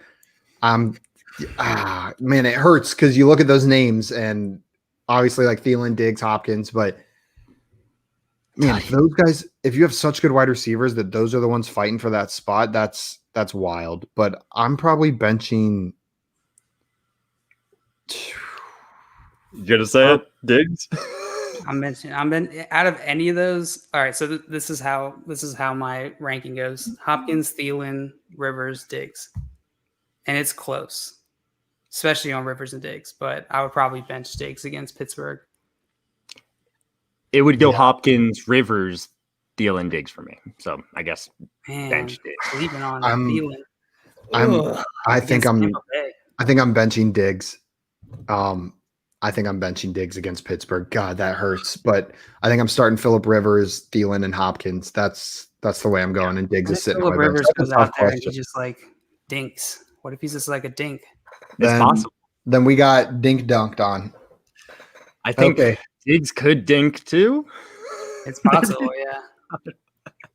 Man, it hurts because you look at those names and obviously like Thielen, Diggs, Hopkins, but man, those guys, if you have such good wide receivers that those are the ones fighting for that spot, that's wild. But I'm probably benching. You gonna say it, Diggs? I'm out of any of those. All right, so this is how my ranking goes: Hopkins, Thielen, Rivers, Diggs, and it's close, especially on Rivers and Diggs. But I would probably bench Diggs against Pittsburgh. It would go Hopkins, Rivers, Thielen, Diggs for me. So I guess bench Diggs. Sleeping on Thielen. I think I'm benching Diggs. I think I'm benching Diggs against Pittsburgh. God, that hurts. But I think I'm starting Phillip Rivers, Thielen, and Hopkins. That's the way I'm going. And Diggs is sitting. Phillip Rivers goes out there and he just like dinks. What if he's just like a dink? It's possible. Then we got dink dunked on. I think Diggs could dink too. It's possible, yeah.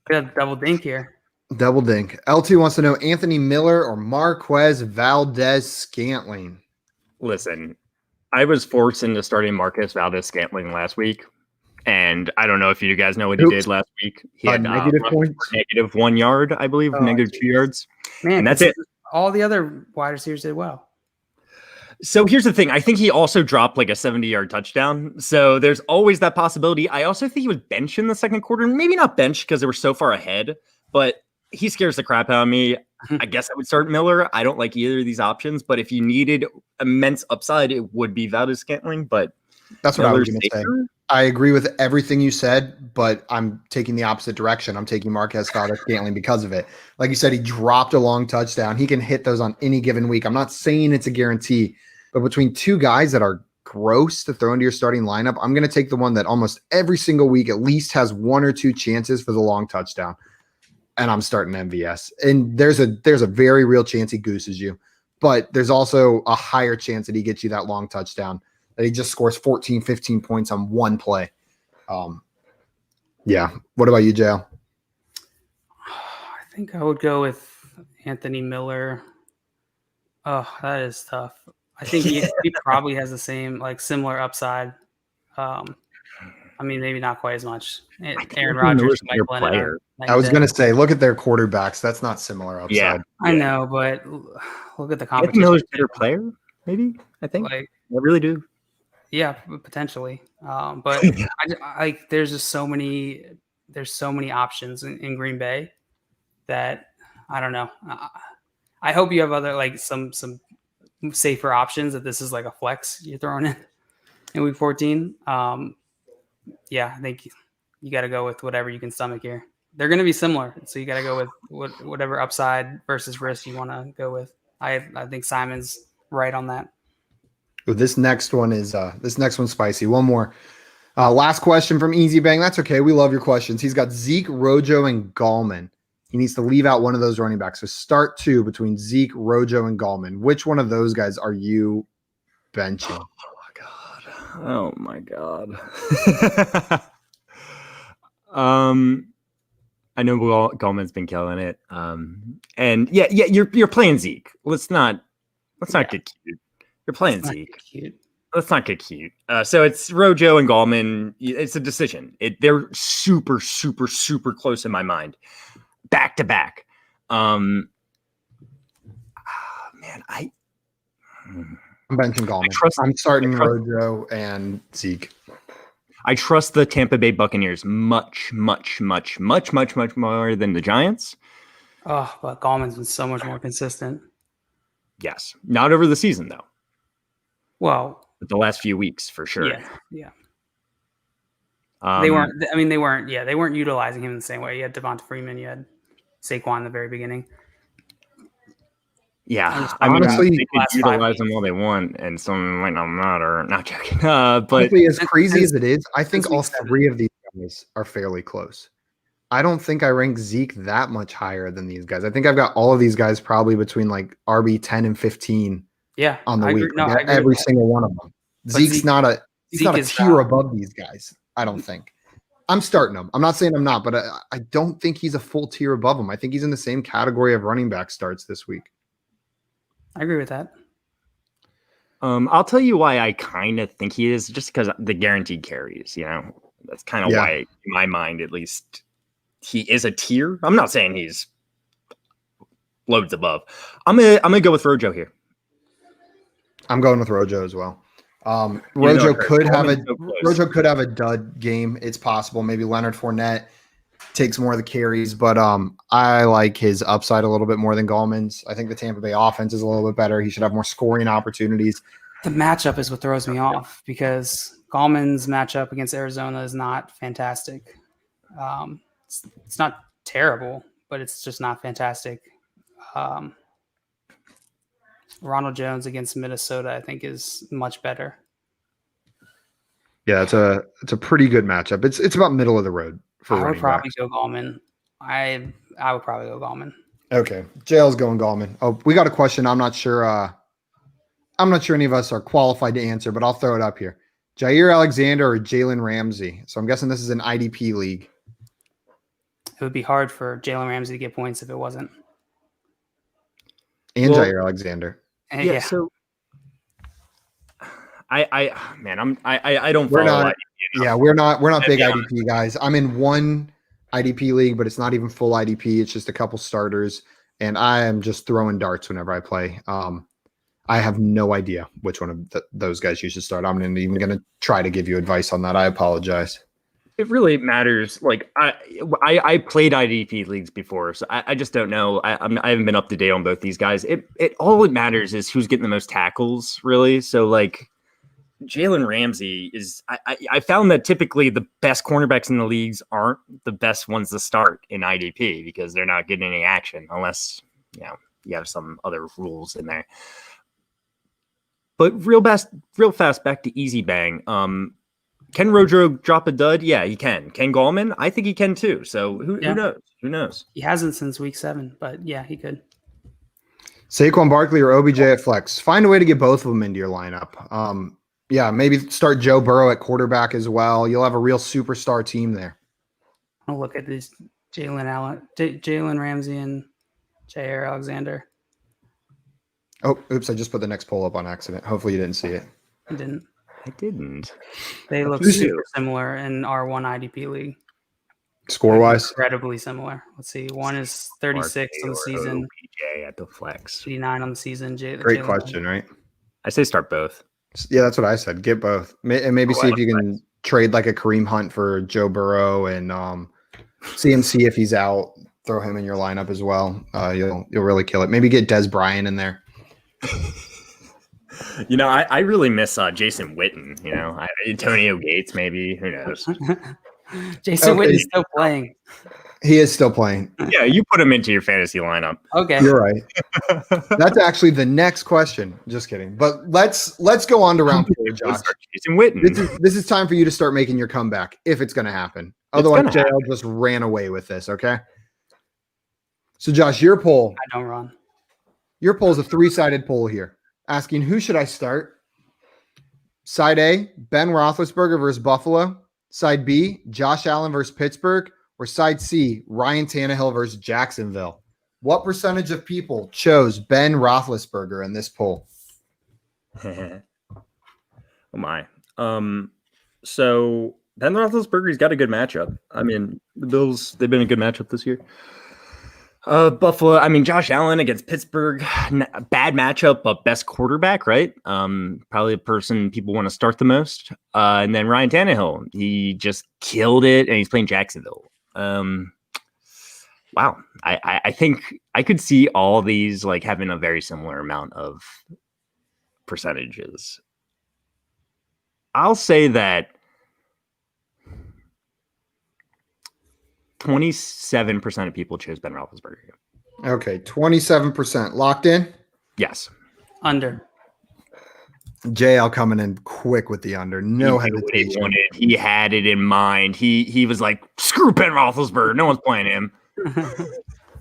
Could have double dink here. Double dink. LT wants to know Anthony Miller or Marquez Valdez Scantling. Listen, I was forced into starting Marcus Valdez Scantling last week, and I don't know if you guys know what he did last week. He had negative points. negative 1 yard, I believe, negative 2 yards, Man, and that's it. All the other wide receivers did well. So here's the thing. I think he also dropped like a 70-yard touchdown. So there's always that possibility. I also think he was benched in the second quarter. Maybe not benched because they were so far ahead, but he scares the crap out of me. I guess I would start Miller. I don't like either of these options, but if you needed immense upside, it would be Valdez Scantling. But that's what Miller's I was going to say. I agree with everything you said, but I'm taking the opposite direction. I'm taking Marquez Valdez Scantling because of it. Like you said, he dropped a long touchdown. He can hit those on any given week. I'm not saying it's a guarantee, but between two guys that are gross to throw into your starting lineup, I'm going to take the one that almost every single week at least has 1 or 2 chances for the long touchdown. And I'm starting MVS. And there's a very real chance he gooses you, but there's also a higher chance that he gets you that long touchdown, that he just scores 14, 15 points on one play. Yeah. What about you, Jail? I think I would go with Anthony Miller. Oh, that is tough. I think he probably has the same, like, similar upside. I mean, maybe not quite as much. Aaron Rodgers might blend it out. I was going to say, look at their quarterbacks. That's not similar upside. Yeah, I know, but look at the competition. Anthony Miller's a better player, maybe. I think. I really do. Yeah, potentially. But there's just so many. There's so many options in Green Bay that I don't know. I hope you have other, like, some safer options, that this is like a flex you're throwing in week 14. Yeah, I think you got to go with whatever you can stomach here. They're going to be similar, so you got to go with whatever upside versus risk you want to go with. I think Simon's right on that. Well, this next one's spicy. One more. Last question from Easy Bang. That's okay. We love your questions. He's got Zeke, Rojo, and Gallman. He needs to leave out one of those running backs. So start 2 between Zeke, Rojo, and Gallman. Which one of those guys are you benching? Oh my God. I know Gallman's been killing it. And yeah, you're playing Zeke. Let's not get cute. You're playing Zeke. Let's not get cute. So it's Rojo and Gallman. It's a decision. They're super, super, super close in my mind. Back to back. Man, I'm benching Gallman. I'm starting Rojo and Zeke. I trust the Tampa Bay Buccaneers much, much, much, much, much, much more than the Giants. Oh, but Gallman's been so much more consistent. Yes. Not over the season, though. Well, but the last few weeks, for sure. Yeah. They weren't utilizing him in the same way. You had Devonta Freeman, you had Saquon in the very beginning. Yeah, honestly, they could utilize them all they want, and some might not, or not joking. But as crazy as it is, I think all 3 of these guys are fairly close. I don't think I rank Zeke that much higher than these guys. I think I've got all of these guys probably between like RB 10 and 15. Yeah, on the week, every single one of them. Zeke's not a tier above these guys. I don't think. I'm starting him. I'm not saying I'm not, but I don't think he's a full tier above him. I think he's in the same category of running back starts this week. I agree with that. I'll tell you why I kind of think he is, just because the guaranteed carries, that's kind of why, in my mind, at least, he is a tier. I'm not saying he's loads above. I'm gonna go with Rojo here. I'm going with Rojo as well. Rojo could have a dud game. It's possible. Maybe Leonard Fournette takes more of the carries, but I like his upside a little bit more than Gallman's. I think the Tampa Bay offense is a little bit better. He should have more scoring opportunities. The matchup is what throws me off, because Gallman's matchup against Arizona is not fantastic. It's not terrible, but it's just not fantastic. Ronald Jones against Minnesota, I think, is much better. Yeah, it's a pretty good matchup. It's about middle of the road. I would probably go Gallman. I would probably go Gallman. Okay, Jail's going Gallman. Oh, we got a question. I'm not sure any of us are qualified to answer, but I'll throw it up here. Jair Alexander or Jalen Ramsey. So I'm guessing this is an IDP league. It would be hard for Jalen Ramsey to get points if it wasn't. And Well, Jair Alexander. Yeah. So I don't We're follow not. IDP enough. Yeah, we're not big Yeah. IDP guys. I'm in one IDP league, but it's not even full IDP. It's just a couple starters, and I am just throwing darts whenever I play. I have no idea which one of those guys you should start. I'm not even going to try to give you advice on that. I apologize. It really matters. Like I played IDP leagues before, so I just don't know. I haven't been up to date on both these guys. It all it matters is who's getting the most tackles, really. So like Jalen Ramsey is. I found that typically the best cornerbacks in the leagues aren't the best ones to start in IDP because they're not getting any action unless you have some other rules in there. But real fast back to Easy Bang. Can Rodro drop a dud? Yeah, he can. Ken Gallman? I think he can too. So who knows? Who knows? He hasn't since week 7, but yeah, he could. Saquon Barkley or OBJ at flex. Find a way to get both of them into your lineup. Yeah, maybe start Joe Burrow at quarterback as well. You'll have a real superstar team there. I'll look at these Jalen Ramsey and Jair Alexander. Oh, oops! I just put the next poll up on accident. Hopefully you didn't see it. I didn't. I didn't. They look Who's super similar in our one IDP league. Score wise, Incredibly similar. Let's see. One is 36 on the season, OBJ at the flex. 89 on the season. great question, right? I say start both. Yeah, that's what I said. Get both, and maybe Oh, see I if you can trade like a Kareem Hunt for Joe Burrow, and CMC if he's out, throw him in your lineup as well. You'll really kill it. Maybe get Des Bryant in there. I really miss Jason Witten. Antonio Gates, maybe. Who knows? Jason Okay. Witten's still playing. He is still playing. Yeah, you put him into your fantasy lineup. Okay. You're right. That's actually the next question. Just kidding. But let's go on to round 4, Josh. Jason Witten. This is time for you to start making your comeback if it's going to happen. Otherwise, JL just ran away with this. Okay. So, Josh, your poll. I don't run. Your poll is a 3-sided poll here, asking who should I start? Side A, Ben Roethlisberger versus Buffalo. Side B, Josh Allen versus Pittsburgh. Or side C, Ryan Tannehill versus Jacksonville. What percentage of people chose Ben Roethlisberger in this poll? Oh my. So Ben Roethlisberger's got a good matchup. I mean, the Bills, they've been a good matchup this year. Buffalo, I mean, Josh Allen against Pittsburgh, bad matchup, but best quarterback, right? Probably the person people want to start the most. And then Ryan Tannehill, he just killed it, and he's playing Jacksonville. Wow. I think I could see all these like having a very similar amount of percentages. I'll say that 27% of people chose Ben Roethlisberger. Okay, 27%. Locked in? Yes. Under. JL coming in quick with the under. No He knew what hesitation. He wanted. He had it in mind. He was like, screw Ben Roethlisberger. No one's playing him.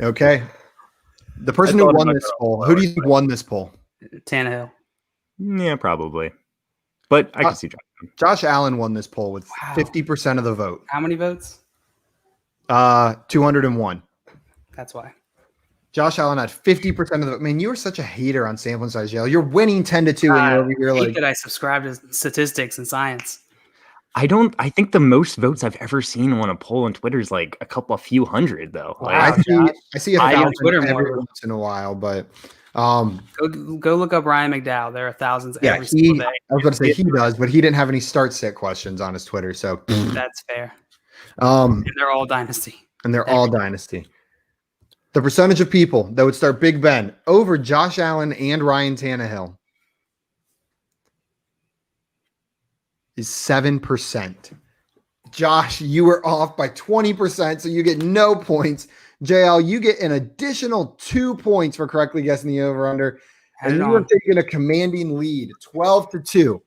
Okay. The person I who thought won about this that poll, who do you think won this poll? Tannehill. Yeah, probably. But I can see Josh. Josh Allen won this poll with Wow. 50% of the vote. How many votes? 201. That's why. Josh Allen had 50% of the. I mean, you were such a hater on sample size, JL. You're winning 10-2, and you're over here I hate like. that I subscribe to statistics and science. I think the most votes I've ever seen on a poll on Twitter is like a few hundred, though. Wow. Like, I see a I use thousand Twitter every more. once in a while, but Go look up Ryan McDowell. There are thousands yeah, every single day. I was about to say he does, but he didn't have any start sit questions on his Twitter, so That's fair. and And they're all dynasty. they're all dynasty. The percentage of people that would start Big Ben over Josh Allen and Ryan Tannehill is 7%. Josh, you were off by 20%, so you get no points. JL, you get an additional 2 points for correctly guessing the over-under. Head And it you are on. taking a commanding lead, 12-2.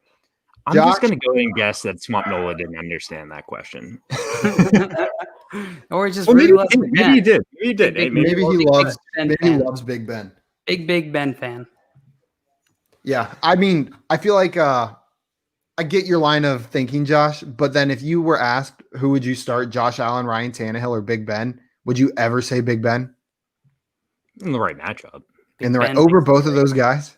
I'm Josh? just going to go and guess that Swamp Nola didn't understand that question. Or just Well, really maybe, loves maybe Ben. he did. Maybe he did. Hey, Maybe he Big loves Ben maybe he fan. loves Big Ben. Big Ben fan. Yeah. I mean, I feel like I get your line of thinking, Josh, but then if you were asked who would you start, Josh Allen, Ryan Tannehill, or Big Ben, would you ever say Big Ben? In the right matchup. In the right Ben over makes both it of those guys?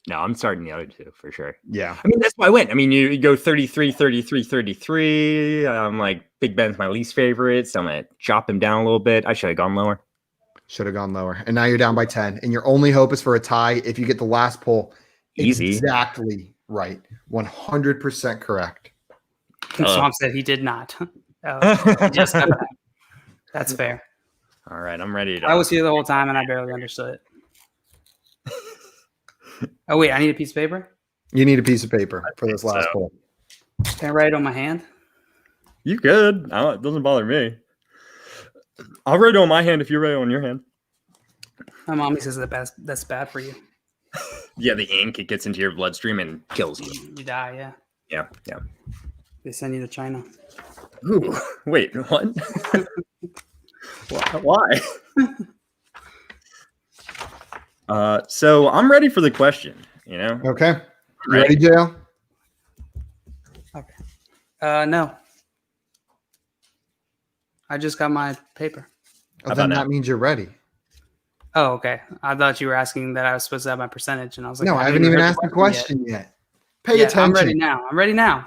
No, I'm starting the other two for sure. Yeah. I mean, that's why I went. I mean, you go 33, 33, 33. I'm like, Big Ben's my least favorite, so I'm going to chop him down a little bit. I should have gone lower. Should have gone lower. And now you're down by 10. And your only hope is for a tie if you get the last poll. Easy. Exactly right. 100% correct. Swamp said he did not. He just got that. That's fair. All right, I'm ready to. I was here the whole time and I barely understood it. Oh wait, I need a piece of paper. You need a piece of paper for this last so. poll. Can I write it on my hand? You could. It doesn't bother me. I'll write it on my hand if you write it on your hand. My mommy says that's bad for you. Yeah, the ink, it gets into your bloodstream and kills you. You die, yeah. Yeah. They send you to China. Ooh, wait, what? Why? So I'm ready for the question, you know? Okay. You Ready? ready, JL? Okay. No. I just got my paper. Oh, How then about that now? means you're ready. Oh, okay. I thought you were asking that I was supposed to have my percentage, and I was like, No, I haven't even asked the yet. question yet. Pay Yeah, attention. I'm ready now.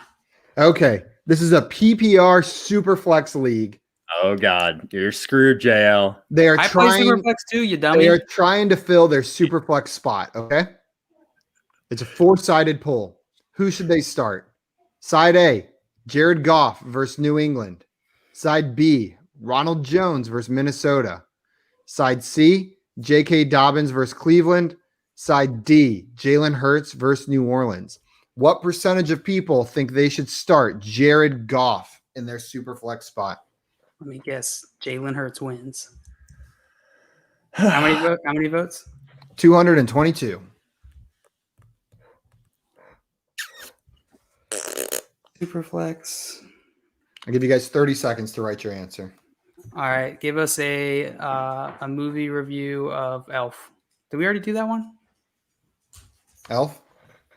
Okay. This is a PPR Superflex League. Oh God, you're screwed, JL. They are I play trying. Superflex too, you dummy. They are trying to fill their Superflex spot. Okay. It's a 4-sided poll. Who should they start? Side A, Jared Goff versus New England. Side B, Ronald Jones versus Minnesota. Side C, J.K. Dobbins versus Cleveland. Side D, Jalen Hurts versus New Orleans. What percentage of people think they should start Jared Goff in their Superflex spot? Let me guess. Jalen Hurts wins. How many votes? 222. Superflex. I'll give you guys 30 seconds to write your answer. All right. Give us a movie review of Elf. Did we already do that one? Elf?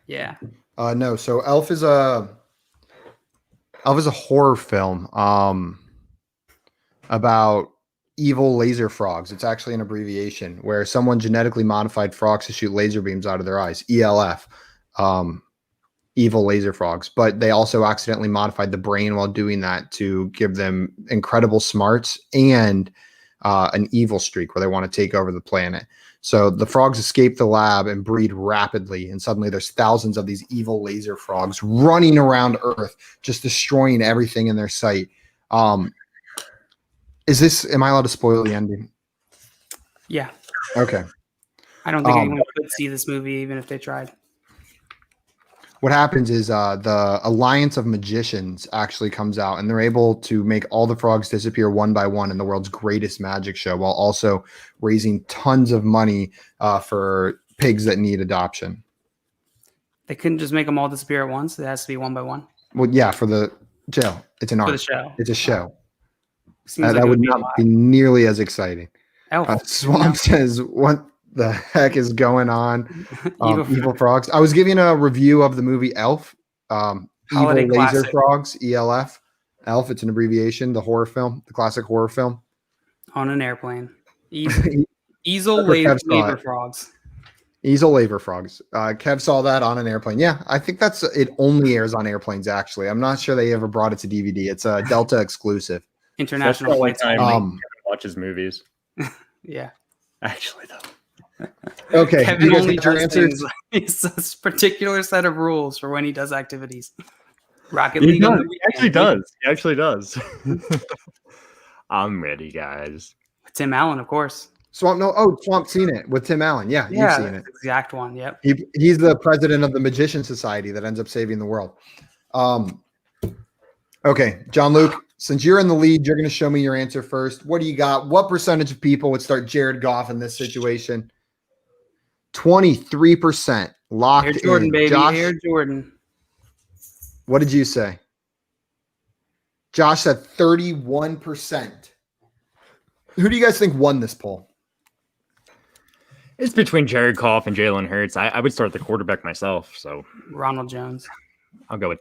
Yeah. No. So Elf is a horror film about evil laser frogs. It's actually an abbreviation where someone genetically modified frogs to shoot laser beams out of their eyes. ELF. Evil laser frogs, but they also accidentally modified the brain while doing that to give them incredible smarts and an evil streak where they want to take over the planet. So the frogs escape the lab and breed rapidly, and suddenly there's thousands of these evil laser frogs running around Earth, just destroying everything in their sight. Am I allowed to spoil the ending? Yeah. Okay. I don't think anyone could see this movie even if they tried. What happens is the Alliance of Magicians actually comes out, and they're able to make all the frogs disappear one by one in the world's greatest magic show, while also raising tons of money for pigs that need adoption. They couldn't just make them all disappear at once. It has to be one by one. Well, yeah, for the jail. It's an For art. the show. It's a show. Seems like That it would be a not lot. be nearly as exciting. Elf. Swamp says, what the heck is going on? Evil Evil frogs. I was giving a review of the movie Elf. Evil Holiday laser classic. frogs, ELF. Elf, it's an abbreviation, the horror film, the classic horror film. On an airplane. Easel Kev saw labor it. frogs. Easel laser frogs. Kev saw that on an airplane. Yeah, I think it only airs on airplanes, actually. I'm not sure they ever brought it to DVD. It's a Delta exclusive. International That's the only flights. time only. I watch his movies. Yeah. Actually, though. Okay. Kevin you guys only got your does answers? things. It's a particular set of rules for when he does activities. Rocket He League. on does. the He actually weekend. does. He actually does. I'm ready, guys. Tim Allen, of course. Swamp seen it with Tim Allen. Yeah, Yeah, you've seen that's it. the exact one. Yep. He's the president of the Magician Society that ends up saving the world. Okay, John Luke, since you're in the lead, you're going to show me your answer first. What do you got? What percentage of people would start Jared Goff in this situation? 23% locked Air Jordan, in. baby. Josh, Air Jordan. what did you say? Josh said 31%. Who do you guys think won this poll? It's between Jared Goff and Jalen Hurts. I would start the quarterback myself, so Ronald Jones. I'll go with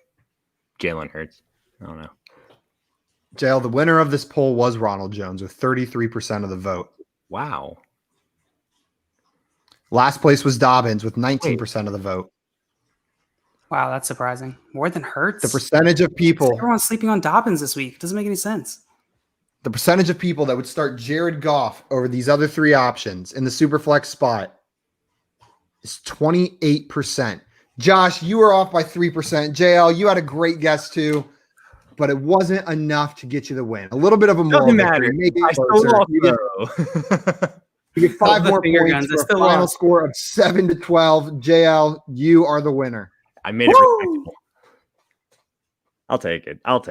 Jalen Hurts. I don't know. Jail, the winner of this poll was Ronald Jones with 33% of the vote. Wow. Last place was Dobbins with 19% of the vote. Wow, that's surprising. More than Hurts. The percentage of people, Everyone's sleeping on Dobbins this week. Doesn't make any sense. the percentage of people that would start Jared Goff over these other three options in the super flex spot is 28%. Josh, you were off by 3%. JL, you had a great guess too, but it wasn't enough to get you the win. A little bit of a moral Doesn't victory. matter. Make it I still closer. lost, You get, though. you get 5 The more finger points guns, I for a still final lost. score of 7-12. JL, you are the winner. I made it respectable. I'll take it. I'd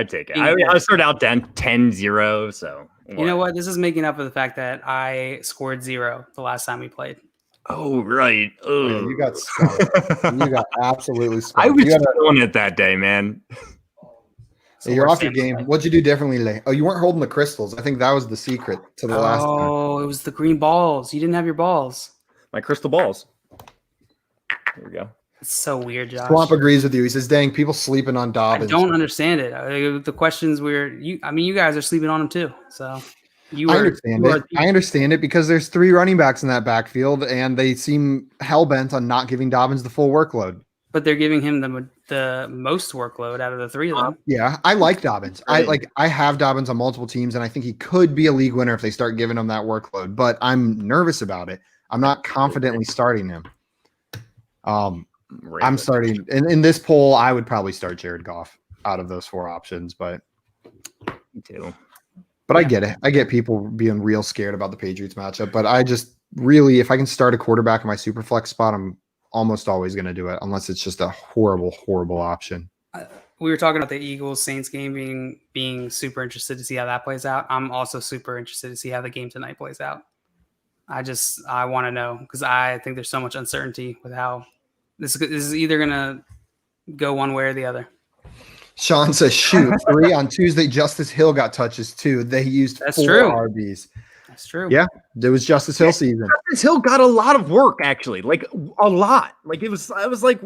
take it. I started out 10-0, so. You know what? This is making up for the fact that I scored 0 the last time we played. Oh, right. Man, you got skunked. You got absolutely skunked. I was You had a- feeling it that day, man. So you're we're off your staying game. away. What'd you do differently, Lay? Oh, you weren't holding the crystals. I think that was the secret to the last time. Oh, it was the green balls. You didn't have your balls. My crystal balls. Here we go. It's so weird, Josh. Swamp agrees with you. He says, dang, people sleeping on I Dobbins. don't understand it. The questions you guys are sleeping on them too. So you I are. understand you it. are- I understand it because there's 3 running backs in that backfield, and they seem hell-bent on not giving Dobbins the full workload. But they're giving him the most workload out of the 3 of them. Yeah, I like Dobbins. Right. I have Dobbins on multiple teams, and I think he could be a league winner if they start giving him that workload. But I'm nervous about it. I'm not confidently starting him. I'm starting in this poll. I would probably start Jared Goff out of those 4 options, but Me too. I get it. I get people being real scared about the Patriots matchup, but I just really, if I can start a quarterback in my super flex spot, I'm almost always going to do it unless it's just a horrible, horrible option. We were talking about the Eagles Saints game being super interested to see how that plays out. I'm also super interested to see how the game tonight plays out. I want to know because I think there's so much uncertainty with how this is either going to go one way or the other. Sean says, shoot, 3 on Tuesday. Justice Hill got touches too. They used That's 4 true. RBs. That's true. Yeah, there was Justice Hill season. Justice Hill got a lot of work, actually. Like, a lot. Like, I was like,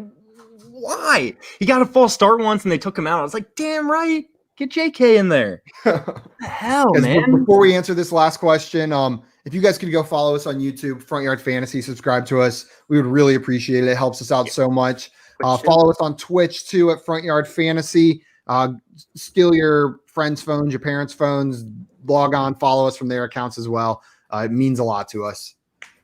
why? He got a false start once and they took him out. I was like, damn right. Get JK in there. What the hell, man? Before we answer this last question, if you guys could go follow us on YouTube, Front Yard Fantasy, subscribe to us. We would really appreciate it. It helps us out so much. Follow us on Twitch too at Front Yard Fantasy. Steal your friends' phones, your parents' phones, log on, follow us from their accounts as well. It means a lot to us.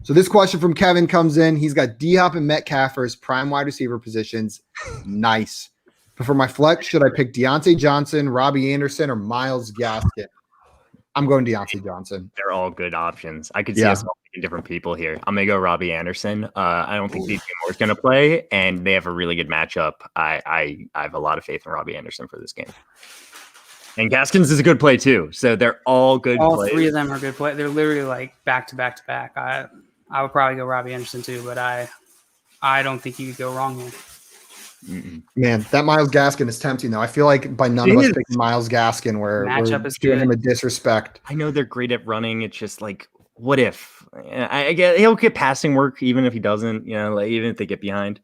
So this question from Kevin comes in. He's got D-Hop and Metcalf for his prime wide receiver positions. Nice. But for my flex, should I pick Deontay Johnson, Robbie Anderson, or Myles Gaskin? I'm going Deontay Johnson. They're all good options. I could see us all picking different people here. I'm gonna go Robbie Anderson. I don't think DJ Moore's gonna play, and they have a really good matchup. I have a lot of faith in Robbie Anderson for this game. And Gaskins is a good play too. So they're all good All plays. 3 of them are good play. They're literally like back to back to back. I would probably go Robbie Anderson too, but I don't think you could go wrong here. Mm-mm. Man, that Myles Gaskin is tempting though. I feel like by none of us picking Myles Gaskin, we're Matchup is doing good. him a disrespect. I know they're great at running. It's just like, what if? I get he'll get passing work even if he doesn't. You know, like, even if they get behind.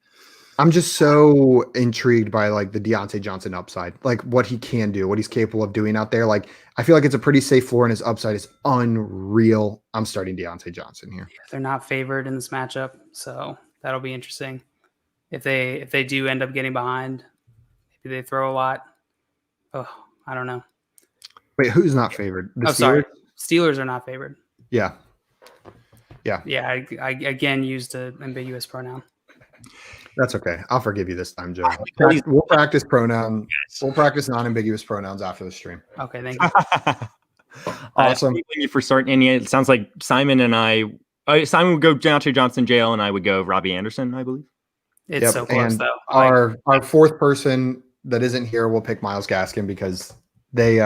I'm just so intrigued by like the Deontay Johnson upside, like what he can do, what he's capable of doing out there. Like I feel like it's a pretty safe floor, and his upside is unreal. I'm starting Deontay Johnson here. They're not favored in this matchup, so that'll be interesting. If they do end up getting behind, maybe they throw a lot. Oh, I don't know. Wait, who's not favored? The Sorry, Steelers? Steelers are not favored. Yeah. Yeah, I again used an ambiguous pronoun. That's okay. I'll forgive you this time, Joe. We'll practice pronoun. We'll practice non-ambiguous pronouns after the stream. Okay, thank you. Awesome. Thank you for starting. And it sounds like Simon and Simon would go Deontay Johnson, JL, and I would go Robbie Anderson, I believe. It's Yep, so close and though. Our 4th person that isn't here will pick Myles Gaskin because they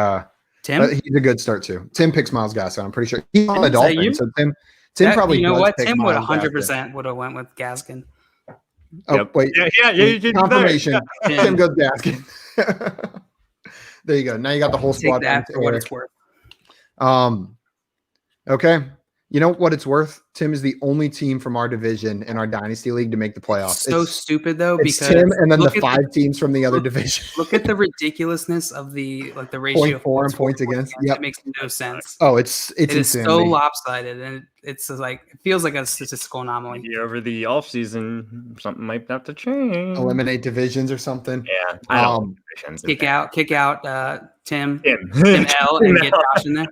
Tim, he's a good start too. Tim picks Myles Gaskin. I'm pretty sure he's on the Is that you? Dolphins. So Tim probably you know does what? pick Tim would Myles 100% would have went with Gaskin. Gaskin. Oh Yep. wait, Yeah. You did confirmation. there. Tim goes Gaskin. There you go. Now you got the whole Take squad. that for what it's worth. Okay. You know what it's worth? Tim is the only team from our division in our dynasty league to make the playoffs. So stupid though, It's because Tim and then the look at 5 teams from the other division. look at the ridiculousness of the ratio of 0.4 and points against. Yep. It makes no sense. Oh, it's It is insanity. so lopsided, and it's like it feels like a statistical anomaly. Maybe over the offseason, something might have to change. Eliminate divisions or something. Yeah, I don't Um, think Kick out Tim Tim. Tim L and get Tim L. Josh in there.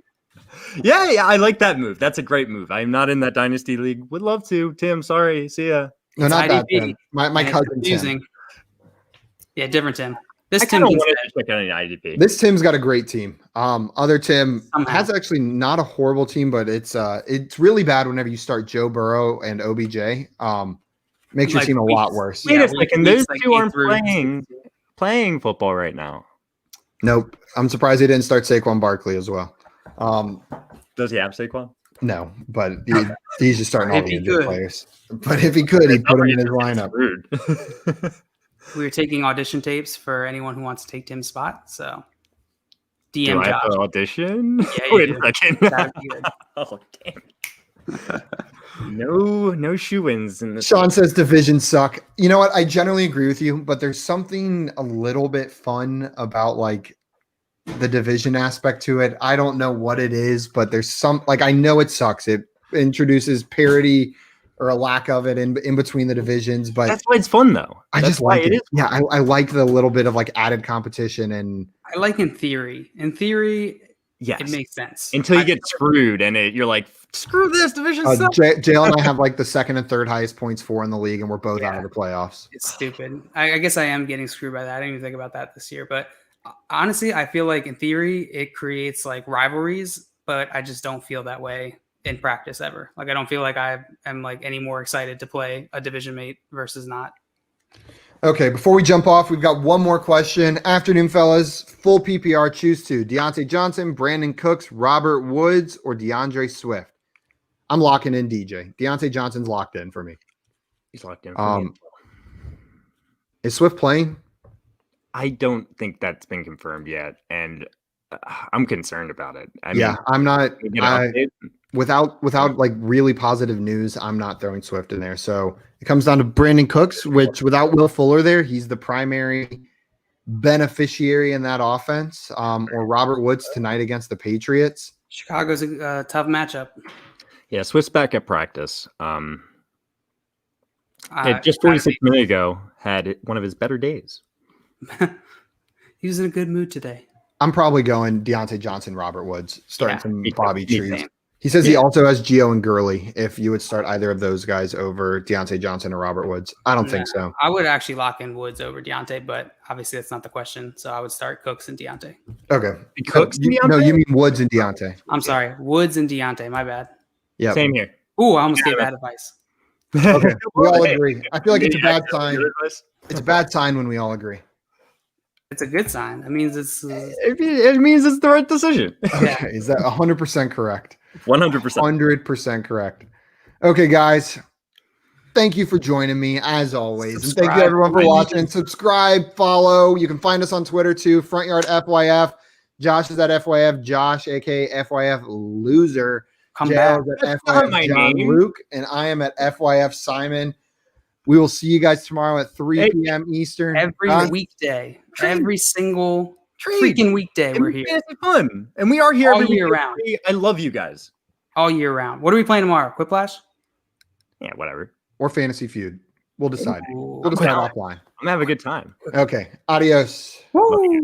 Yeah, I like that move. That's a great move. I'm not in that dynasty league. Would love to. Tim, sorry. See ya. No, It's not that IDP, Tim. My and it's cousin Tim. confusing. Yeah, different Tim. This I Tim kind of can wanted stay. to check out an IDP. This Tim's got a great team. Other Tim Somehow. has actually not a horrible team, but it's really bad whenever you start Joe Burrow and OBJ. Makes your Like team a weeks- lot worse. Wait Yeah, a second. weeks Those like two 8 aren't through- playing football right now. Nope. I'm surprised he didn't start Saquon Barkley as well. Does he have Saquon? No, but he's just starting all If the he injured could. players. But if he could, he'd put him in his lineup. Rude. We were taking audition tapes for anyone who wants to take Tim's spot. So Do DM I have Josh. to audition? Yeah, you Wait do. a second. That'd be good. Oh, damn. No shoe-ins in this. Sean says divisions suck. You know what? I generally agree with you, but there's something a little bit fun about like the division aspect to it. I don't know what it is, but there's some like I know it sucks. It introduces parity or a lack of it in between the divisions, but That's why it's fun, though. I That's just why like it. is Yeah, I like the little bit of like added competition and I like in theory. In theory, Yes. it makes sense. Until you I- get screwed, and you're like, screw this division. sucks. Jail and I have like the second and third highest points for in the league, and we're both out Yeah. of the playoffs. It's stupid. I guess I am getting screwed by that. I didn't even think about that this year. But honestly, I feel like in theory, it creates like rivalries, but I just don't feel that way in practice ever. Like I don't feel like I am like any more excited to play a division mate versus not. Okay, before we jump off, we've got one more question. Afternoon, fellas. Full PPR, choose to Deontay Johnson, Brandon Cooks, Robert Woods, or DeAndre Swift. I'm locking in DJ. Deontay Johnson's locked in for me. He's locked in. For me. Is Swift playing? I don't think that's been confirmed yet, and I'm concerned about it. I Yeah, I'm not. mean, you know, Without like really positive news, I'm not throwing Swift in there. So it comes down to Brandon Cooks, which without Will Fuller there, he's the primary beneficiary in that offense. Or Robert Woods tonight against the Patriots. Chicago's a tough matchup. yeah, Swift's back at practice. Just I- 46 minutes ago, had one of his better days. He was in a good mood today. I'm probably going Deontay Johnson, Robert Woods, starting Yeah, some me too. Bobby Me Trees. Same. He says he Yeah. also has Gio and Gurley. If you would start either of those guys over Deontay Johnson or Robert Woods, I don't think so. I would actually lock in Woods over Deontay, but obviously that's not the question. So I would start Cooks and Deontay. Okay. Cooks, No, Deontay? you mean Woods and Deontay. I'm sorry, Woods and Deontay. My bad. Yeah. Same here. Ooh, I almost gave bad advice. Okay. We all Hey, agree. I feel like it's a bad yeah, sign. It's a bad sign when we all agree. It's a good sign. That means it's It means it's the right decision. Okay. Is that 100% correct? 100%. 100% correct. Okay, guys. Thank you for joining me as always. And thank you Subscribe. everyone for watching. Subscribe, follow. You can find us on Twitter too. Front Yard FYF. Josh is at FYF. Josh, aka FYF Loser. come Jay back. is at That's not FYF my John name. Luke. And I am at FYF Simon. We will see you guys tomorrow at 3 Hey, p.m. Eastern. Every Huh? weekday, Trade. every single Trade. freaking weekday, It we're makes here fantasy fun. And we are here All every year week. round. I love you guys. all year round. What are we playing tomorrow? Quiplash? Yeah, whatever. Or Fantasy Feud. We'll decide. Ooh. We'll decide Wow. offline. I'm having a good time. Okay. Adios. Woo!